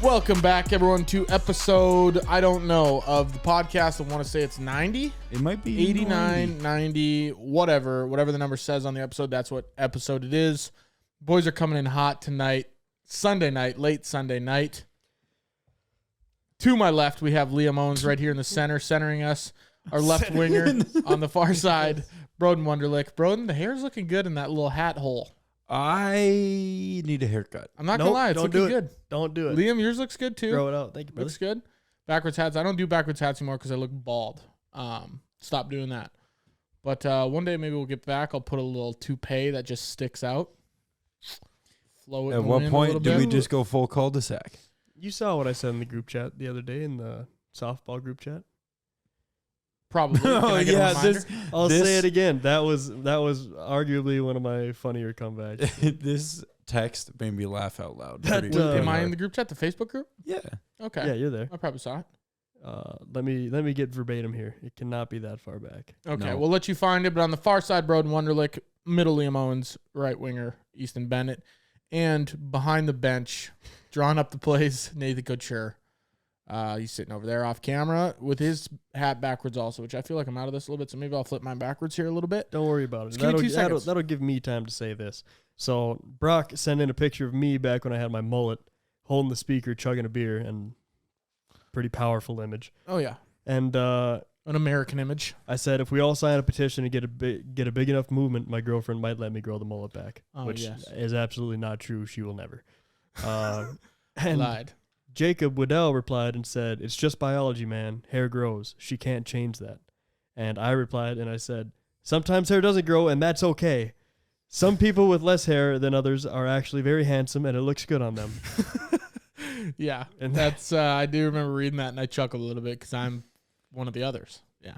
Welcome back, everyone, to episode, I don't know, of the podcast. I want to say it's 90? It might be 89, 90, whatever the number says on the episode. That's what episode it is. Boys are coming in hot tonight, Sunday night, late Sunday night. To my left, we have Liam Owens right here in the center, centering us. Our left winger on the far side, Broden Wunderlich. Broden, the hair's looking good in that little hat hole. I need a haircut. I'm not going to lie, it's looking good. Don't do it. Liam, yours looks good too. Grow it out. Thank you, brother. Looks good. Backwards hats. I don't do backwards hats anymore because I look bald. Stop doing that. But one day maybe we'll get back. I'll put a little toupee that just sticks out. Flow it. At what point do we just go full cul-de-sac? You saw what I said in the group chat the other day in the softball group chat. Probably. Oh yeah, I'll say it again. That was arguably one of my funnier comebacks. This text made me laugh out loud. Am I in the group chat, the Facebook group? Yeah. Okay. Yeah, you're there. I probably saw it. Let me get verbatim here. It cannot be that far back. Okay, No. we'll let you find it. But on the far side, Broden Wunderlich, middle Liam Owens, right winger Easton Bennett, and behind the bench, drawing up the plays, Nathan Couture. He's sitting over there off camera with his hat backwards also, which I feel like I'm out of this a little bit, so maybe I'll flip mine backwards here a little bit. Don't worry about it. Just give me 2 seconds. That'll give me time to say this. So Brock sent in a picture of me back when I had my mullet, holding the speaker, chugging a beer, and pretty powerful image. Oh, yeah. And an American image. I said if we all sign a petition and get a big enough movement, my girlfriend might let me grow the mullet back, which is absolutely not true. She will never. And lied. Jacob Waddell replied and said, "It's just biology, man. Hair grows. She can't change that." And I replied and I said, "Sometimes hair doesn't grow, and that's okay. Some people with less hair than others are actually very handsome, and it looks good on them." Yeah, and that's I do remember reading that, and I chuckled a little bit because I'm one of the others. Yeah.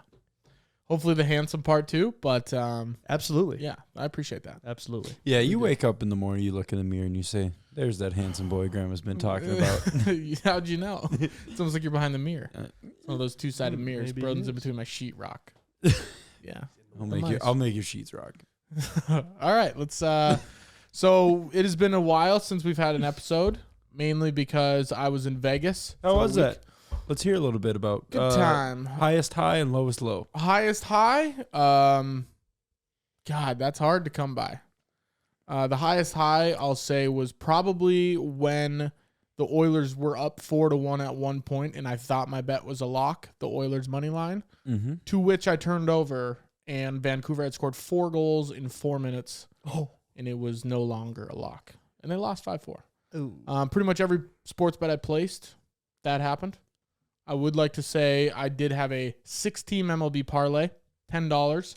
Hopefully the handsome part too, but absolutely. Yeah, I appreciate that. Absolutely. Yeah, you wake up in the morning, you look in the mirror, and you say, "There's that handsome boy Grandma's been talking about." How'd you know? It's almost like you're behind the mirror. It's one of those two-sided mirrors. Maybe Broden's in between my sheetrock. Yeah. I'll make your sheets rock. All right, let's. So it has been a while since we've had an episode, mainly because I was in Vegas. How was that? Let's hear a little bit about good time. Highest high and lowest low. Highest high? God, that's hard to come by. The highest high, I'll say, was probably when the Oilers were up 4-1 at one point, and I thought my bet was a lock, the Oilers money line, to which I turned over, and Vancouver had scored 4 goals in 4 minutes, and it was no longer a lock. And they lost 5-4. Pretty much every sports bet I placed, that happened. I would like to say I did have a 6-team MLB parlay, $10,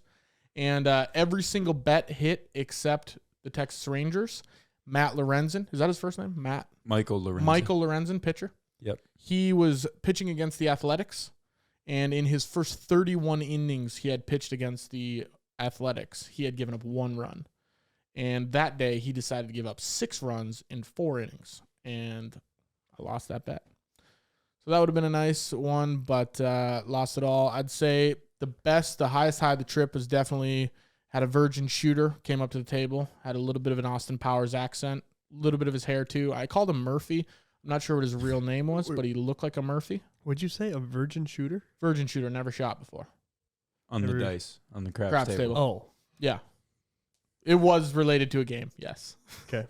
and every single bet hit except the Texas Rangers. Matt Lorenzen, is that his first name? Michael Lorenzen. Michael Lorenzen, pitcher. Yep. He was pitching against the Athletics, and in his first 31 innings he had pitched against the Athletics, he had given up 1 run. And that day he decided to give up 6 runs in 4 innings, and I lost that bet. So that would have been a nice one, but lost it all. I'd say the highest high of the trip was definitely had a virgin shooter, came up to the table, had a little bit of an Austin Powers accent, a little bit of his hair too. I called him Murphy. I'm not sure what his real name was, but he looked like a Murphy. Would you say a virgin shooter? Virgin shooter, never shot before. On the dice, on the craps table. Oh. Yeah. It was related to a game, yes. Okay.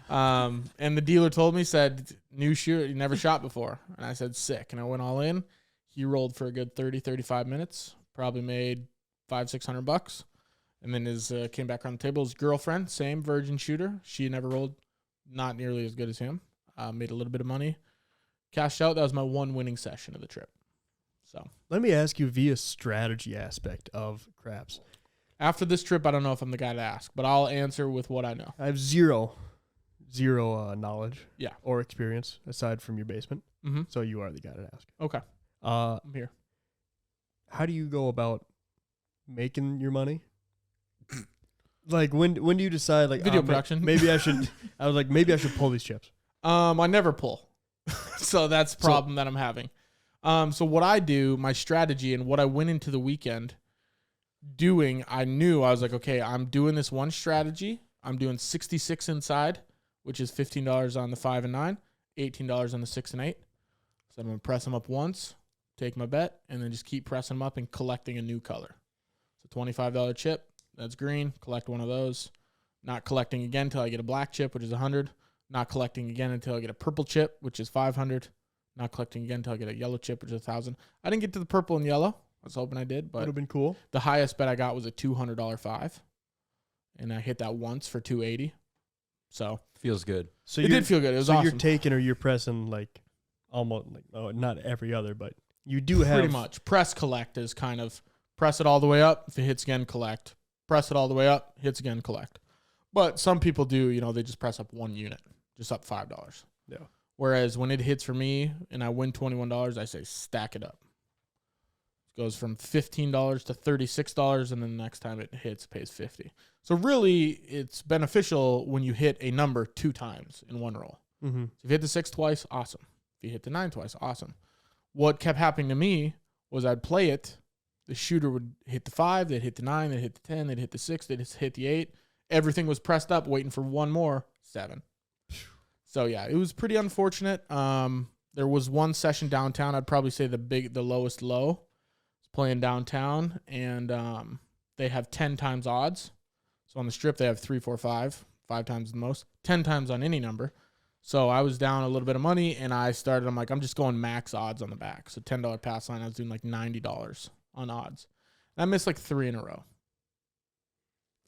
And the dealer told me, said, new shooter, he never shot before. And I said, sick. And I went all in. He rolled for a good 30, 35 minutes. Probably made $500-$600. And then came back on the table. His girlfriend, same virgin shooter. She never rolled, not nearly as good as him. Made a little bit of money. Cashed out. That was my one winning session of the trip. So let me ask you via strategy aspect of craps. After this trip, I don't know if I'm the guy to ask, but I'll answer with what I know. I have zero knowledge Yeah. or experience aside from your basement. Mm-hmm. So you are the guy to ask. Okay. I'm here. How do you go about making your money? Like when do you decide like video production? Maybe I should maybe I should pull these chips. I never pull. So that's the problem that I'm having. So what I do, my strategy and what I went into the weekend doing, I was like, okay, I'm doing this one strategy. I'm doing 66 inside, which is $15 on the 5 and 9, $18 on the 6 and 8. So I'm going to press them up once, take my bet, and then just keep pressing them up and collecting a new color. So $25 chip, that's green. Collect one of those. Not collecting again until I get a black chip, which is 100. Not collecting again until I get a purple chip, which is 500. Not collecting again until I get a yellow chip, which is 1,000. I didn't get to the purple and yellow. I was hoping I did, but Would have been cool. the highest bet I got was a $200 5, and I hit that once for 280. So Feels good. So it did feel good. It was so awesome. you're taking or you're pressing like almost like not every other, but you do have pretty much. Press collect is kind of press it all the way up. If it hits again, collect. Press it all the way up, hits again, collect. But some people do, they just press up one unit, just up $5. Yeah. Whereas when it hits for me and I win $21, I say stack it up. It goes from $15 to $36, and then the next time it hits, it pays $50. So really, it's beneficial when you hit a number 2 times in one roll. Mm-hmm. So if you hit the 6 twice, awesome. If you hit the 9 twice, awesome. What kept happening to me was I'd play it. The shooter would hit the 5, they'd hit the 9, they'd hit the 10, they'd hit the 6, they'd hit the 8. Everything was pressed up, waiting for one more, 7. So yeah, it was pretty unfortunate. There was one session downtown. I'd probably say the lowest low. It's playing downtown, and they have 10 times odds. So on the strip, they have 3, 4, 5 times the most, 10 times on any number. So I was down a little bit of money, and I'm like, I'm just going max odds on the back. So $10 pass line, I was doing like $90 on odds. And I missed like 3 in a row.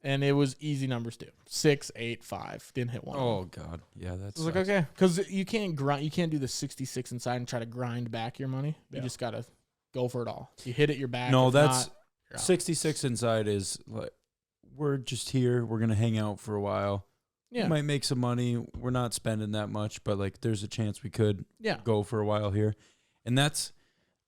And it was easy numbers too. 6, 8, 5. Didn't hit one. Oh God, yeah, that's. I was like, okay, because you can't grind. You can't do the 66 inside and try to grind back your money. You just gotta go for it all. You hit it, you're back. No, If that's not, you're out. 66 inside is like we're just here. We're gonna hang out for a while. Yeah, We might make some money. We're not spending that much, but like there's a chance we could go for a while here, and that's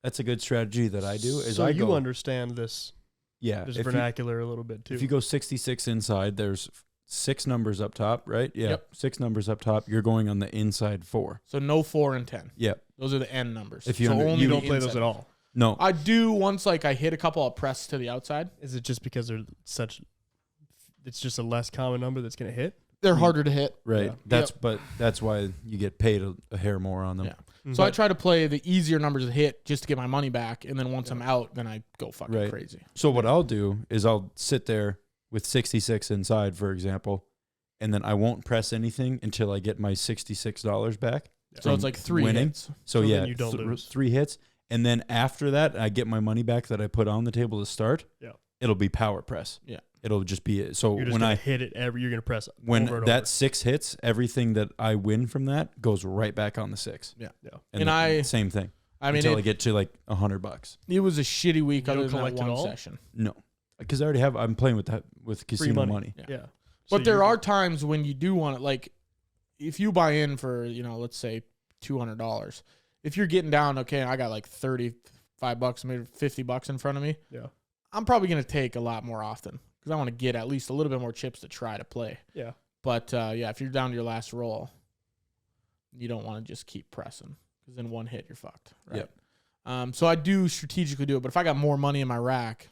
a good strategy that I do. Is so you understand this. Yeah, There's vernacular a little bit too. If you go 66 inside, there's 6 numbers up top, right? Yeah, Yep. 6 numbers up top. You're going on the inside 4. So no 4 and 10. Yep. Those are the end numbers. If you so under- only you the don't play those inside. at all. No, I do once like I hit a couple, I'll press to the outside. Is it just because they're such? It's just a less common number that's gonna hit. They're harder to hit. right. Yeah. That's why you get paid a hair more on them. Yeah. So I try to play the easier numbers to hit just to get my money back, and then once I'm out, then I go fucking Right. crazy. So what I'll do is I'll sit there with 66 inside, for example, and then I won't press anything until I get my $66 back. So from it's like 3 winning. hits. So then yeah, you don't lose. 3 hits, and then after that, I get my money back that I put on the table to start. Yeah. It'll be power press. Yeah. It'll just be so You're just when gonna I hit it you're gonna press when over and that over. 6 hits, everything that I win from that goes right back on the 6. Yeah. And, same thing. I mean, Until I get to like $100. it was a shitty week You other don't than that collect at one all? session. No, because I already have. I'm playing with casino money. Yeah. Yeah. But So there you're- are times when you do want it, like if you buy in for, let's say $200, if you're getting down, okay, I got like $35, maybe $50 in front of me. Yeah. I'm probably going to take a lot more often because I want to get at least a little bit more chips to try to play. Yeah. But if you're down to your last roll, you don't want to just keep pressing because in one hit you're fucked. Right. So I do strategically do it. But if I got more money in my rack,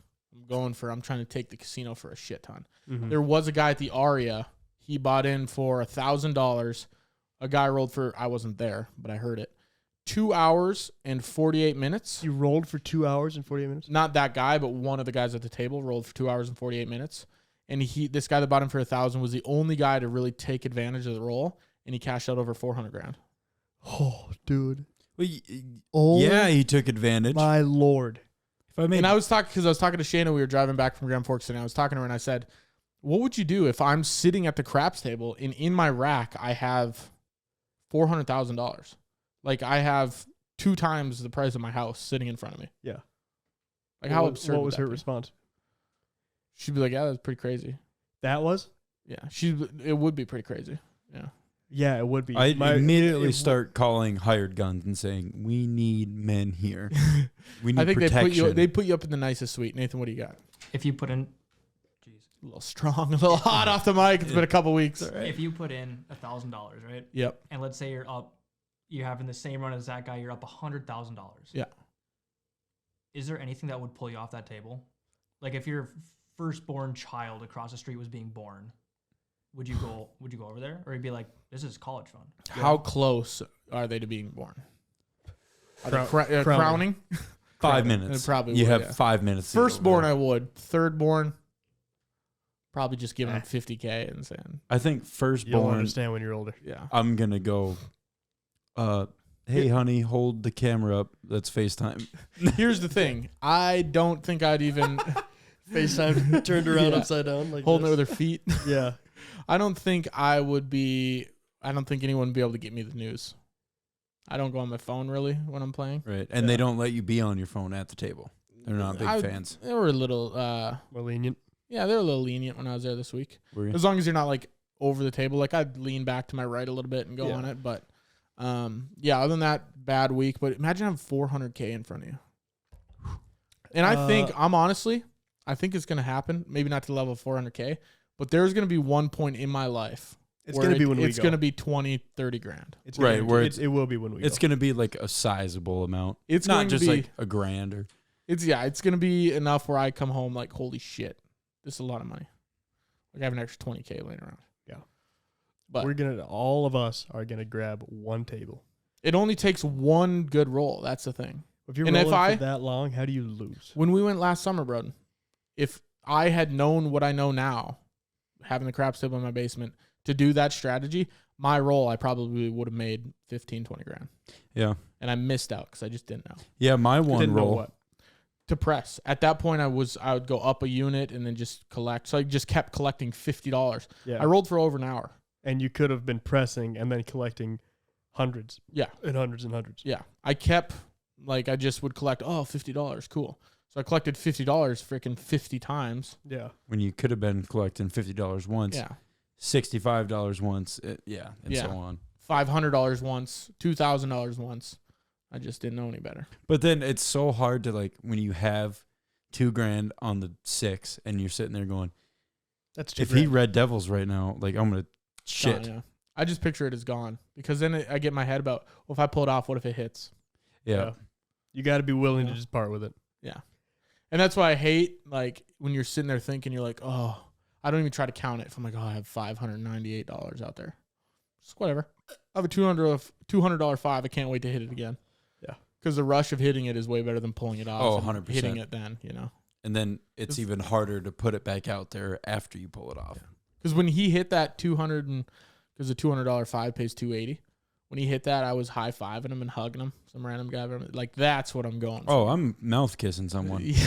I'm trying to take the casino for a shit ton. Mhm. There was a guy at the Aria. He bought in for $1,000. A guy rolled for, I wasn't there, but I heard it, 2 hours and 48 minutes. You rolled for 2 hours and 48 minutes. Not that guy, but one of the guys at the table rolled for 2 hours and 48 minutes. And this guy that bought him for $1,000 was the only guy to really take advantage of the roll, and he cashed out over $400,000. Oh, dude. Well, Oh, yeah, he took advantage. my lord. If I made, And I was talking to Shayna. We were driving back from Grand Forks, and I was talking to her, and I said, "What would you do if I'm sitting at the craps table and in my rack I have $400,000? Like I have 2 times the price of my house sitting in front of me. Yeah. Like how What absurd? What would was that her be? response? She'd be like, "Yeah, that's pretty crazy." That was. Yeah, it would be pretty crazy. Yeah. Yeah, it would be. I immediately it- start calling hired guns and saying, "We need men here. We need I think protection." they put you up in the nicest suite. Nathan, what do you got? If you put in, A little strong, a little hot off the mic. It's been a couple weeks. if you put in $1,000, right? Yep. And let's say you're having the same run as that guy, you're up $100,000. Yeah. Is there anything that would pull you off that table? Like if your firstborn child across the street was being born, would you go over there, or you'd be like, this is college fun? How close are they to being born? Are they Crowning. crowning? 5 It minutes. probably You would, have yeah. 5 minutes. to get Firstborn, over I would. Thirdborn, probably just giving them Eh. $50K and saying, there. I think You'll firstborn. understand when you're older. yeah. I'm gonna go. Hey, honey, hold the camera up. Let's FaceTime. Here's the thing. I don't think I'd even FaceTime turned around Yeah. upside down, like holding it this. with their feet. Yeah. I don't think I would be. I don't think anyone would be able to get me the news. I don't go on my phone really when I'm playing. Right, and they don't let you be on your phone at the table. They're not big fans. They were a little. More lenient. Yeah, they were a little lenient when I was there this week. Were you? As long as you're not like over the table, like I'd lean back to my right a little bit and go Yeah. on it. But yeah, other than that, bad week. But imagine having 400K in front of you. And I think I think it's gonna happen. Maybe not to the level of 400K, but there's gonna be one point in my life. It's where gonna be when we it's go. gonna be 20, 30 grand. It's Right, guaranteed. where it will be when we It's go. gonna be like a sizable amount. It's not going to just be- like a grand or. It's gonna be enough where I come home like, holy shit, this is a lot of money. Like I have an extra 20K laying around. Yeah. But All of us are gonna grab one table. it only takes one good roll. That's the thing. If you're And if rolling I- for that long, how do you lose? When we went last summer, Broden, if I had known what I know now, having the craps table in my basement, to do that strategy, my roll, I probably would have made 15, 20 grand. Yeah, And I missed out because I just didn't know. yeah. My You one didn't know roll. what. To press. At that point, I would go up a unit and then just collect. So I just kept collecting $50. Yeah. I rolled for over an hour. And you could have been pressing and then collecting hundreds. Yeah. And hundreds and hundreds. Yeah. I kept, like, I just would collect, $50. Cool. So I collected $50 freaking 50 times. Yeah. When you could have been collecting $50 once, Yeah. $65 once, and Yeah. so on. $500 once, $2,000 once. I just didn't know any better. But then it's so hard to like when you have $2,000 on the 6 and you're sitting there going, That's too if he Red Devils right now, like I'm gonna shit. Gone, yeah. I just picture it as gone because then I get in my head about, well, if I pull it off, what if it hits? Yeah. You got to be willing Yeah. to just part with it. Yeah. And that's why I hate, like, when you're sitting there thinking, you're like, oh, I don't even try to count it. If I'm like, oh, I have $598 out there. Just whatever. I have a $200 five. I can't wait to hit it again. Yeah. Because the rush of hitting it is way better than pulling it off. Oh, and 100%. Hitting it then, you know. And then it's even harder to put it back out there after you pull it off. Because when he hit that 200 and because the $200 five pays $280. When he hit that, I was high fiving him and hugging him. Some random guy, like that's what I'm going for. Oh, I'm mouth kissing someone, Yeah.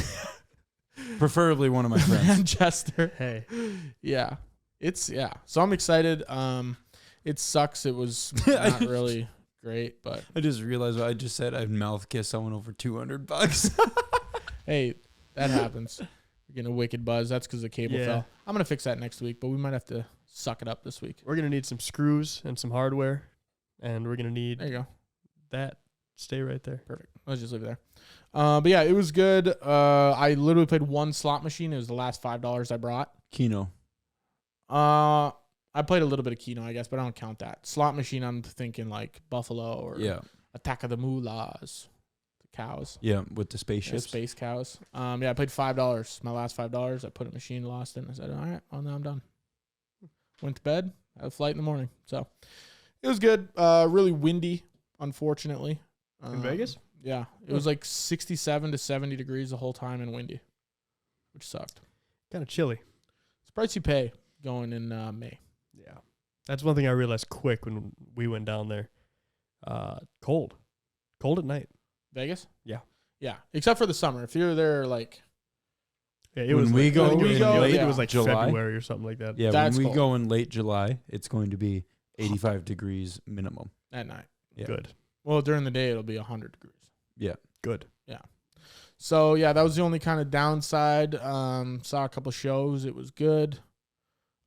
preferably one of my friends. Manchester. Hey. Yeah. So I'm excited. It sucks. It was not really great, but I just realized what I just said. I'd mouth kiss someone over $200. hey, that happens. You're getting a wicked buzz. That's because the cable Yeah. fell. I'm gonna fix that next week, but we might have to suck it up this week. We're going to need some screws and some hardware. And we're going to need There you go. that. Stay right there. Perfect. Let's just leave it there. But yeah, it was good. I literally played one slot machine. It was the last $5 I brought. Keno. I played a little bit of Keno, I guess, but I don't count that. Slot machine, I'm thinking like Buffalo or Yeah. Attack of the Moolahs, the cows. Yeah, with the Yeah, spaceships. space cows. Yeah, I played $5. My last $5. I put a machine, lost it, and I said, all right, well, now I'm done. Went to bed. Had a flight in the morning. So it was good. Really windy, unfortunately. In Vegas? Yeah. It was like 67 to 70 degrees the whole time and windy, which sucked. Kind of chilly. It's the price you pay going in May. Yeah. That's one thing I realized quick when we went down there. Cold. Cold at night. Vegas? Yeah. Yeah. Except for the summer. If you're there, like, Yeah, When we go I think in I think yeah. it was like July? February or something like that. Yeah, That's when we cold. go in late July, it's going to be 85 degrees minimum. at night. Yeah. Good. Well, during the day, it'll be 100 degrees. Yeah. Good. So, yeah, that was the only kind of downside. Saw a couple shows. It was good.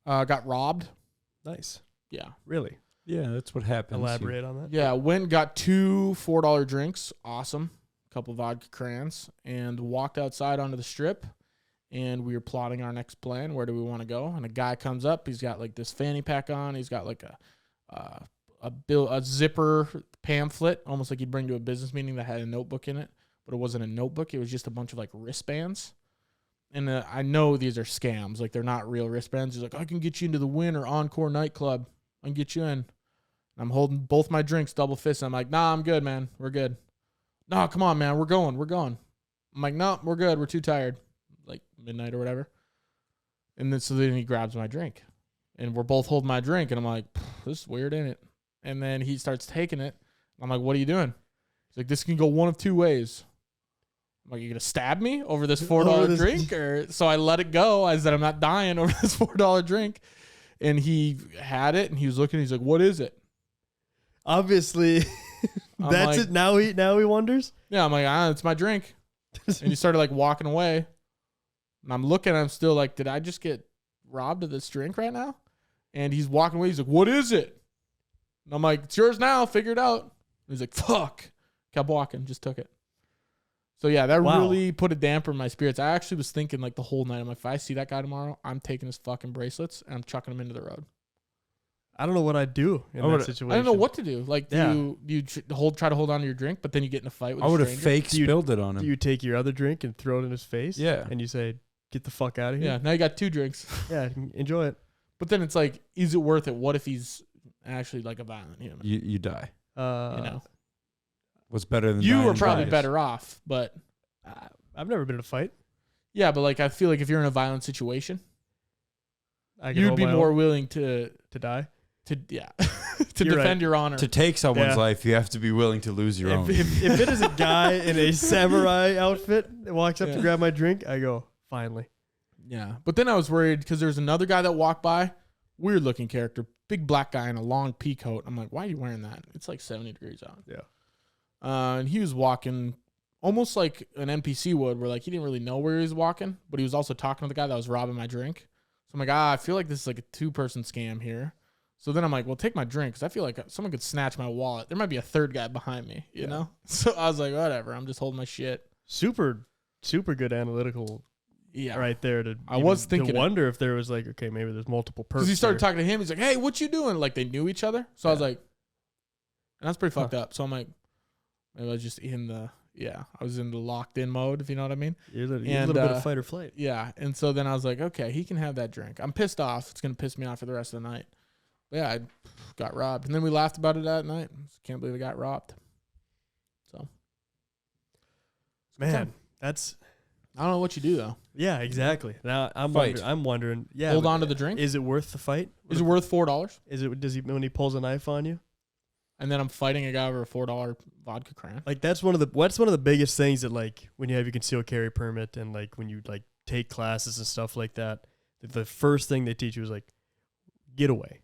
Got robbed. Nice. Yeah. Really? Yeah, that's what happens. Elaborate on that. Yeah, went got 2 $4 drinks. Awesome. Couple vodka crayons. And walked outside onto the strip. And we were plotting our next plan. Where do we want to go? And a guy comes up. He's got like this fanny pack on. He's got like a zipper pamphlet, almost like he'd bring to a business meeting that had a notebook in it. But it wasn't a notebook. It was just a bunch of like wristbands. and I know these are scams. Like, they're not real wristbands. He's like, I can get you into the Wynn or Encore nightclub. I can get you in. I'm holding both my drinks double fist. I'm like, nah, I'm good, man. We're good. No, come on, man. We're going. I'm like, no, we're good. We're too tired. Like midnight or whatever. And then he grabs my drink. And we're both holding my drink. And I'm like, this is weird, ain't it? And then he starts taking it. I'm like, what are you doing? He's like, this can go one of two ways. I'm like, you going to stab me over this $4 drink? Or so I let it go. I said, I'm not dying over this $4 drink. And he had it. And he was looking. He's like, what is it? Obviously, that's like, it. Now he wonders. Yeah, I'm like, it's my drink. And he started like walking away. And I'm looking, I'm still like, did I just get robbed of this drink right now? And he's walking away. He's like, what is it? And I'm like, it's yours now. Figure it out. And he's like, fuck. Kept walking. Just took it. So yeah, that really put a damper in my spirits. I actually was thinking like the whole night, I'm like, if I see that guy tomorrow, I'm taking his fucking bracelets and I'm chucking him into the road. I don't know what I'd do in that situation. I don't know what to do. Like, do you try to hold on to your drink, but then you get in a fight with I a would have stranger? fake spilled it on him. Do you take your other drink and throw it in his face? Yeah. And you say, get the fuck out of here? Yeah, now you got 2 drinks. Yeah, enjoy it. But then it's like, is it worth it? What if he's actually like a violent human? You die. You know, What's better than you dying were probably twice? better off, but I've never been in a fight. yeah, but like I feel like if you're in a violent situation, I can you'd hold be my more own willing to die. yeah to You're defend right. your honor. To take someone's Yeah. life, you have to be willing to lose your own. If it is a guy in a samurai outfit that walks up to Yeah. grab my drink, I go, finally. Yeah, but then I was worried because there's another guy that walked by, weird looking character, big black guy in a long pea coat. I'm like, why are you wearing that? It's like 70 degrees out. Yeah. And he was walking almost like an NPC would, where like he didn't really know where he was walking, but he was also talking to the guy that was robbing my drink. So I'm like, I feel like this is like a 2-person scam here. So then I'm like, well, take my drink because I feel like someone could snatch my wallet. There might be a third guy behind me, you know? So I was like, whatever. I'm just holding my shit. Super good analytical Yeah. right there to I was to thinking it. wonder if there was like, okay, maybe there's multiple persons. Because he started talking to him. He's like, hey, what you doing? Like they knew each other. So I was like, and that's pretty fucked up. So I'm like, maybe I was just I was in the locked in mode, if you know what I mean. You're a And, little bit of fight or flight. Yeah. And so then I was like, okay, he can have that drink. I'm pissed off. It's going to piss me off for the rest of the night. But yeah, I got robbed. And then we laughed about it that night. Can't believe I got robbed. So. Man, that's... I don't know what you do, though. Yeah, exactly. Now I'm Fight. wondering. Yeah, Hold but on to the drink? Is it worth the fight? Is it worth $4? Is it? Does he when he pulls a knife on you? And then I'm fighting a guy over a $4 vodka crown. Like that's one of the biggest things that like when you have your concealed carry permit and like when you like take classes and stuff like that. The first thing they teach you is like, get away,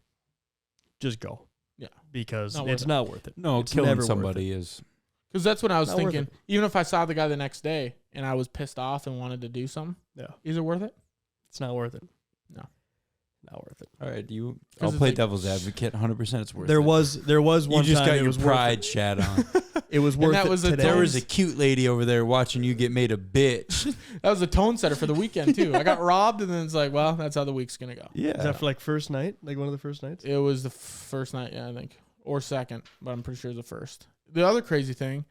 just go. Yeah, because Not worth it's it. not worth it. No, It's killing never worth somebody is. Because that's what I was Not worth thinking. Even if I saw the guy the next day and I was pissed off and wanted to do something, Yeah, is it worth it? it's not worth it. No. Not worth it. All right, I'll I'll it's play like- devil's advocate. 100%, it's worth There it. was one You just time got it your was pride worth shat on. it. It was And worth that it was a today. There was a cute lady over there watching you get made a bitch. That was a tone setter for the weekend, too. I got robbed, and then it's like, well, that's how the week's going to go. Yeah. Is that for like first night? Like one of the first nights? It was the first night, yeah, I think. Or second, but I'm pretty sure it was the first. The other crazy thing,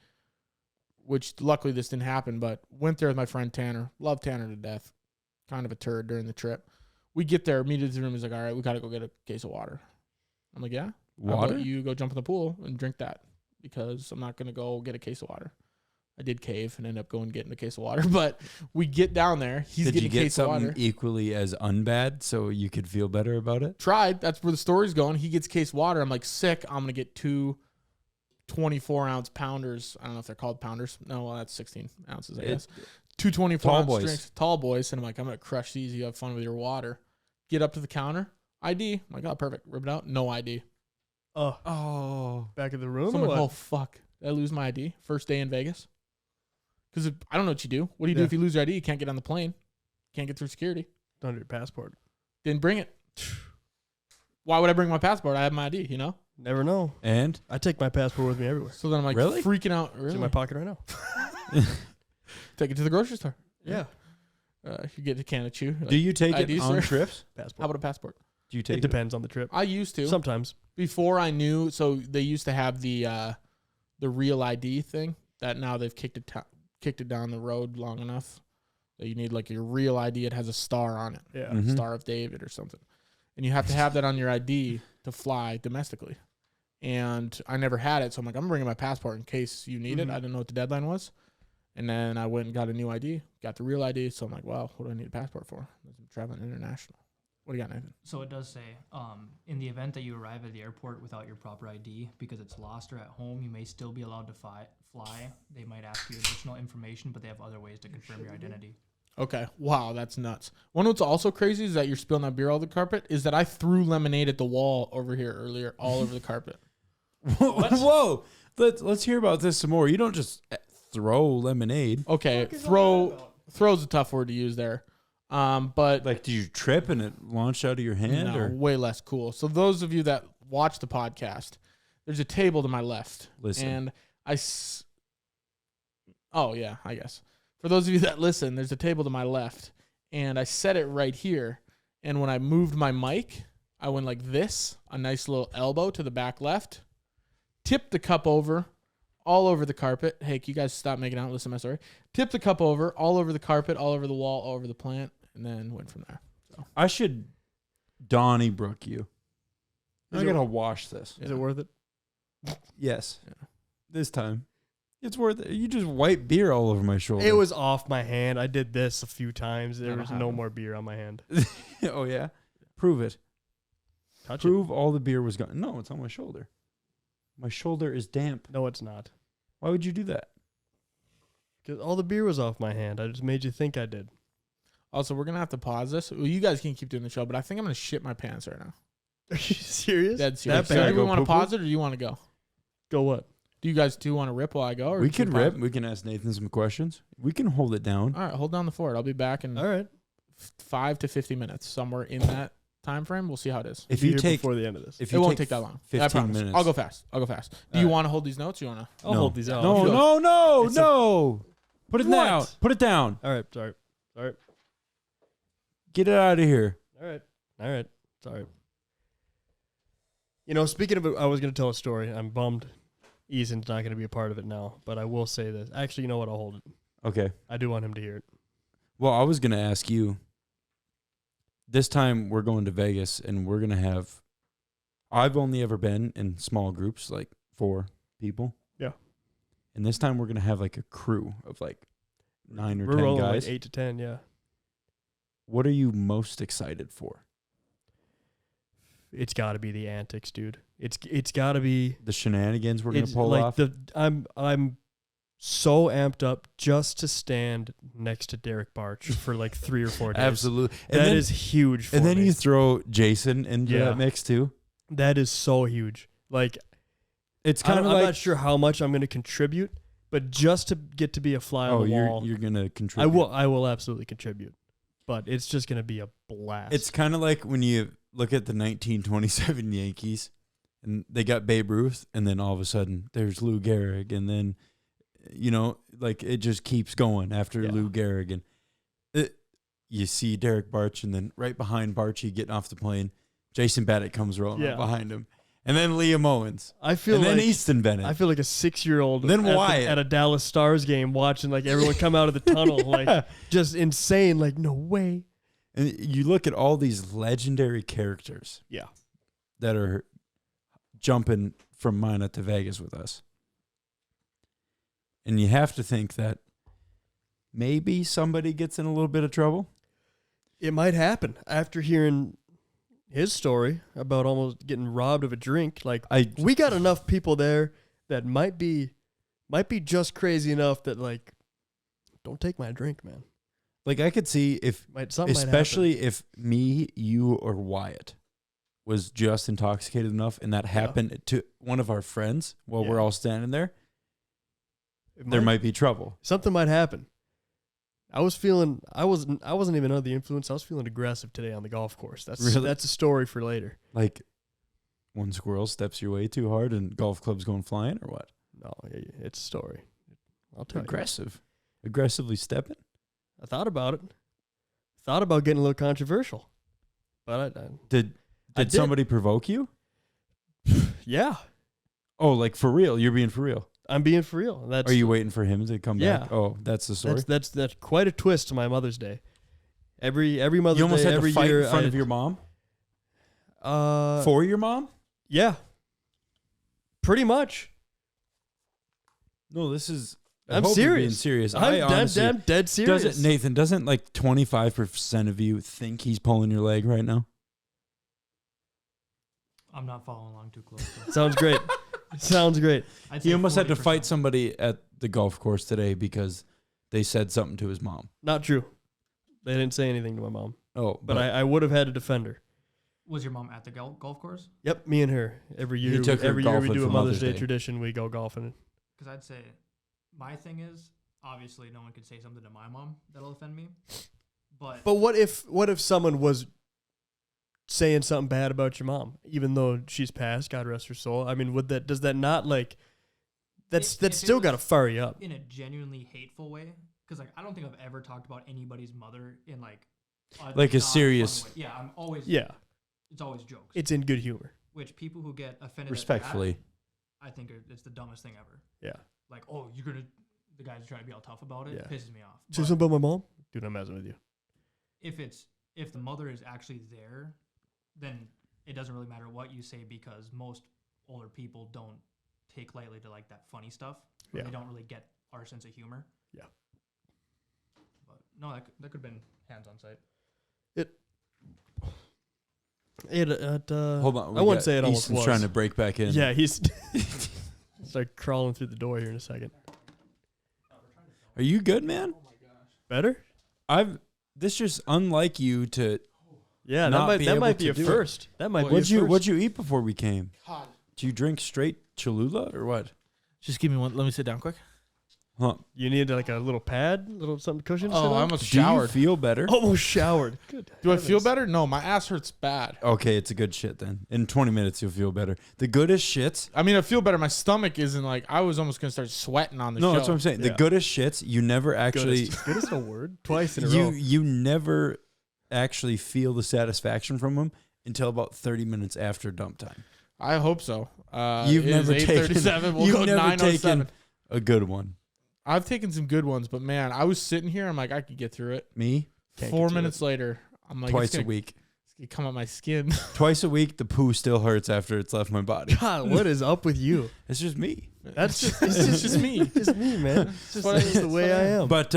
which luckily this didn't happen, but went there with my friend Tanner. Love Tanner to death. Kind of a turd during the trip. We get there, meet at the room. He's like, all right, we got to go get a case of water. I'm like, yeah. How Water? about you go jump in the pool and drink that? Because I'm not going to go get a case of water. I did cave and end up going getting a case of water. But we get down there. He's Did getting you a get case of something water. equally as unbad so you could feel better about it? Tried. That's where the story's going. He gets a case of water. I'm like, sick. I'm going to get 2 24-ounce pounders. I don't know if they're called pounders. No, well, that's 16 ounces, I guess. 2 24-ounce boys. drinks. Tall boys. And I'm like, I'm going to crush these. You have fun with your water. Get up to the counter. ID. I'm like, oh, perfect. Rip it out. No ID. Oh, back in the room. So I'm or like, what? oh, fuck. Did I lose my ID? First day in Vegas? Because I don't know what you do. What do you do Yeah. if you lose your ID? You can't get on the plane. Can't get through security. Under your passport. Didn't bring it. Why would I bring my passport? I have my ID, you know? Never know. And? I take my passport with me everywhere. So then I'm like Really? freaking out. It's Really? in my pocket right now. Take it to the grocery store. Yeah. You get a can of chew. Like, Do you take ID, it on sir? trips? how Passport. about a passport? Do you take It depends on the trip. I used to. Sometimes. Before I knew, so they used to have the real ID thing that now they've kicked it down the road long enough that you need like your real ID. It has a star on it, Yeah. Mhm. Star of David or something, and you have to have that on your ID to fly domestically. And I never had it, so I'm like, I'm bringing my passport in case you need it. I didn't know what the deadline was, and then I went and got a new ID, got the real ID. So I'm like, well, what do I need a passport for? I'm traveling international. What do you got, Nathan? So it does say, in the event that you arrive at the airport without your proper ID because it's lost or at home, you may still be allowed to fly. They might ask you additional information, but they have other ways to confirm your identity. Okay. Wow, that's nuts. One what's also crazy is that you're spilling that beer all over the carpet. Is that I threw lemonade at the wall over here earlier, all over the carpet. Whoa. Let's hear about this some more. You don't just throw lemonade. Okay, throw's a tough word to use there. But Like, did you trip and it launched out of your hand? no, Or way less cool. So those of you that watch the podcast, there's a table to my left. Listen. And oh yeah, I guess. For those of you that listen, there's a table to my left, and I set it right here. And when I moved my mic, I went like this, a nice little elbow to the back left, tipped the cup over, all over the carpet. Hey, can you guys stop making out and listen to my story? Tipped the cup over, all over the carpet, all over the wall, all over the plant, and then went from there. So I should Donnybrook you. Is I it- gotta wash this. Is it worth it? Yes. This time. It's worth it. You just wipe beer all over my shoulder. It was off my hand. I did this a few times. There That'll was no happen. more beer on my hand. Oh, yeah? Prove it. Touch Prove all the beer was gone. No, it's on my shoulder. My shoulder is damp. it. No, it's not. Why would you do that? Because all the beer was off my hand. I just made you think I did. also, we're gonna have to pause this. Well, you guys can keep doing the show, but I think I'm gonna shit my pants right now. Are you serious? Dead serious. That So bad? do we Go want to poo-poo? pause it, or do you want to go? Go what? Do you guys want to rip while I go? Or We can can pause rip. it? We can ask Nathan some questions. We can hold it down. All right, hold down the fort. I'll be back in All right. 5 to 50 minutes, somewhere in that time frame. We'll see how it is. If Be you here take, before the end of this, if It you won't take take that long. 15 I promise. minutes. I'll go fast. Do All you right. want to hold these notes? You want to? I'll No. hold these out. No, no, no, It's a- no. Put it What? down. Put it down. All right. Sorry. Get it out of here. All right. Sorry. You know, speaking of it, I was going to tell a story. I'm bummed Easton's not going to be a part of it now, but I will say this. Actually, you know what? I'll hold it. Okay. I do want him to hear it. Well, I was going to ask you. This time we're going to Vegas and we're going to have. I've only ever been in small groups, like 4 people. Yeah. And this time we're going to have like a crew of like 9 or We're 10 rolling guys. like 8 to 10, yeah. What are you most excited for? It's got to be the antics, dude. It's got to be The shenanigans we're going to it's pull like off? I'm so amped up just to stand next to Derek Barch for like 3 or 4 days. Absolutely. That is huge for And then me. you throw Jason into Yeah. that mix too. That is so huge. Like It's kind of I'm like not sure how much I'm going to contribute, but just to get to be a fly on the wall, you're going to contribute. I will absolutely contribute. But it's just going to be a blast. It's kind of like when you look at the 1927 Yankees and they got Babe Ruth and then all of a sudden there's Lou Gehrig and then like it just keeps going after Yeah. Lou Gehrig and you see Derek Barch and then right behind Barchy getting off the plane, Jason Bennett comes rolling up behind him. And then Liam Owens. I feel And like then Easton Bennett. I feel like a 6-year-old Then Wyatt. at a Dallas Stars game watching like everyone come out of the tunnel like just insane, like no way. And you look at all these legendary characters. Yeah. That are jumping from Mina to Vegas with us. And you have to think that maybe somebody gets in a little bit of trouble. It might happen after hearing his story about almost getting robbed of a drink. Like we got enough people there that might be just crazy enough that like don't take my drink, man. Like I could see if Something especially if me, you, or Wyatt was just intoxicated enough and that happened to one of our friends while we're all standing there, there might be trouble. Something might happen. I wasn't even under the influence. I was feeling aggressive today on the golf course. That's a story for later. Like one squirrel steps your way too hard and golf club's going flying or what? No, it's a story. I'll tell you. Aggressively stepping. I thought about it. Thought about getting a little controversial. But Did I did. somebody provoke you? Yeah. Oh, like for real? You're being for real? I'm being for real. That's Are you waiting for him to come Yeah. back? Oh, that's the story. that's quite a twist to my Mother's Day. Every Mother's You almost Day, had every to fight year, in front of your mom? For your mom? Yeah. Pretty much. No, this is. I I'm hope you're being serious. serious. I'm I honestly, dead serious. Nathan, doesn't like 25% of you think he's pulling your leg right now? I'm not following along too close. Sounds great. Sounds great. I'd He say almost had to 40%. fight somebody at the golf course today because they said something to his mom. Not true. They didn't say anything to my mom, Oh, but I would have had to defend her. Was your mom at the golf course? Yep, me and her. Every year, took her every year we golfing do a for Mother's Mother's Day Day. tradition. We go golfing. Because I'd say my thing is obviously no one could say something to my mom that'll offend me. But What if someone was saying something bad about your mom, even though she's passed, God rest her soul? I mean, does that not like that's If it still got to was fire you up? in a genuinely hateful way, because like I don't think I've ever talked about anybody's mother in like Like a non-fun serious- way. Yeah, I'm always Yeah, It's always jokes. it's in good humor. Which people who get offended respectfully. at that, I think it's the dumbest thing ever. Yeah. Like, oh, the guy's trying to be all tough about it. Yeah. Pisses me off. Say But something about my mom? Dude, I'm messing with you. if the mother is actually there, then it doesn't really matter what you say because most older people don't take lightly to like that funny stuff. Or Yeah. They don't really get our sense of humor. Yeah. But no, that could have been hands on site. Hold on. I wouldn't say it almost Easton's was. trying to break back in. Yeah, he's start crawling through the door here in a second. Are you good, man? Better? This just unlike you to. Yeah, Not that be might able be to a do it. first. That might be What'd a first. what'd you eat before we came? God. Do you drink straight Cholula or what? Just give me one. Let me sit down quick. Huh? You need like a little pad, little something cushion. to sit Oh, I on? almost Do you showered. feel better? Almost showered. Good. Do I feel heavens. better? No, my ass hurts bad. Okay, it's a good shit then. In 20 minutes, you'll feel better. The goodest shits. I mean, I feel better. My stomach isn't like I was almost gonna start sweating on the No, show. that's what I'm saying. The Yeah. goodest shits, you never actually. Good is a word. Twice in a You row. you never actually feel the satisfaction from them until about 30 minutes after dump time. I hope so. You've it is never taken. 8:37. We'll You've go never 9:07. taken a good one. I've taken some good ones, but man, I was sitting here. I'm like, I could get through it. Me, Can't 4 get to minutes later, I'm like, twice it's a gonna, week. It's gonna come up my skin. Twice a week, the poo still hurts after it's left my body. God, what is up with you? It's just me. That's just it's just me. Just me, man. It's just what that's the way I am. But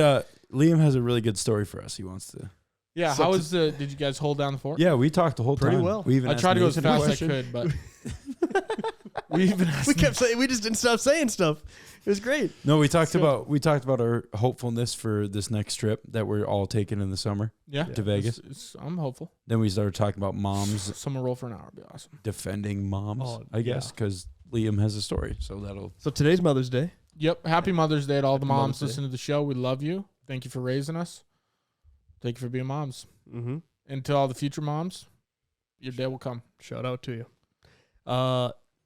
Liam has a really good story for us. He wants to. Yeah. So How to- was the? Did you guys hold down the fort? Yeah, we talked the whole Pretty time. well. We even I asked tried to go as Nathan a fast as I question. could, but we even asked We kept saying we just didn't stop saying stuff. It was great. No, we talked So- about our hopefulness for this next trip that we're all taking in the summer yeah to Vegas. I'm hopeful. Then we started talking about moms Summer roll for an hour would be awesome. defending moms. Oh, I guess yeah. because Liam has a story, so that'll. So today's Mother's Day. Yep. Happy Mother's Day to all the Happy moms Mother's Day. listening to the show. We love you. Thank you for raising us. Thank you for being moms. Mm-hmm. And to all the future moms, your day will come. Shout out to you.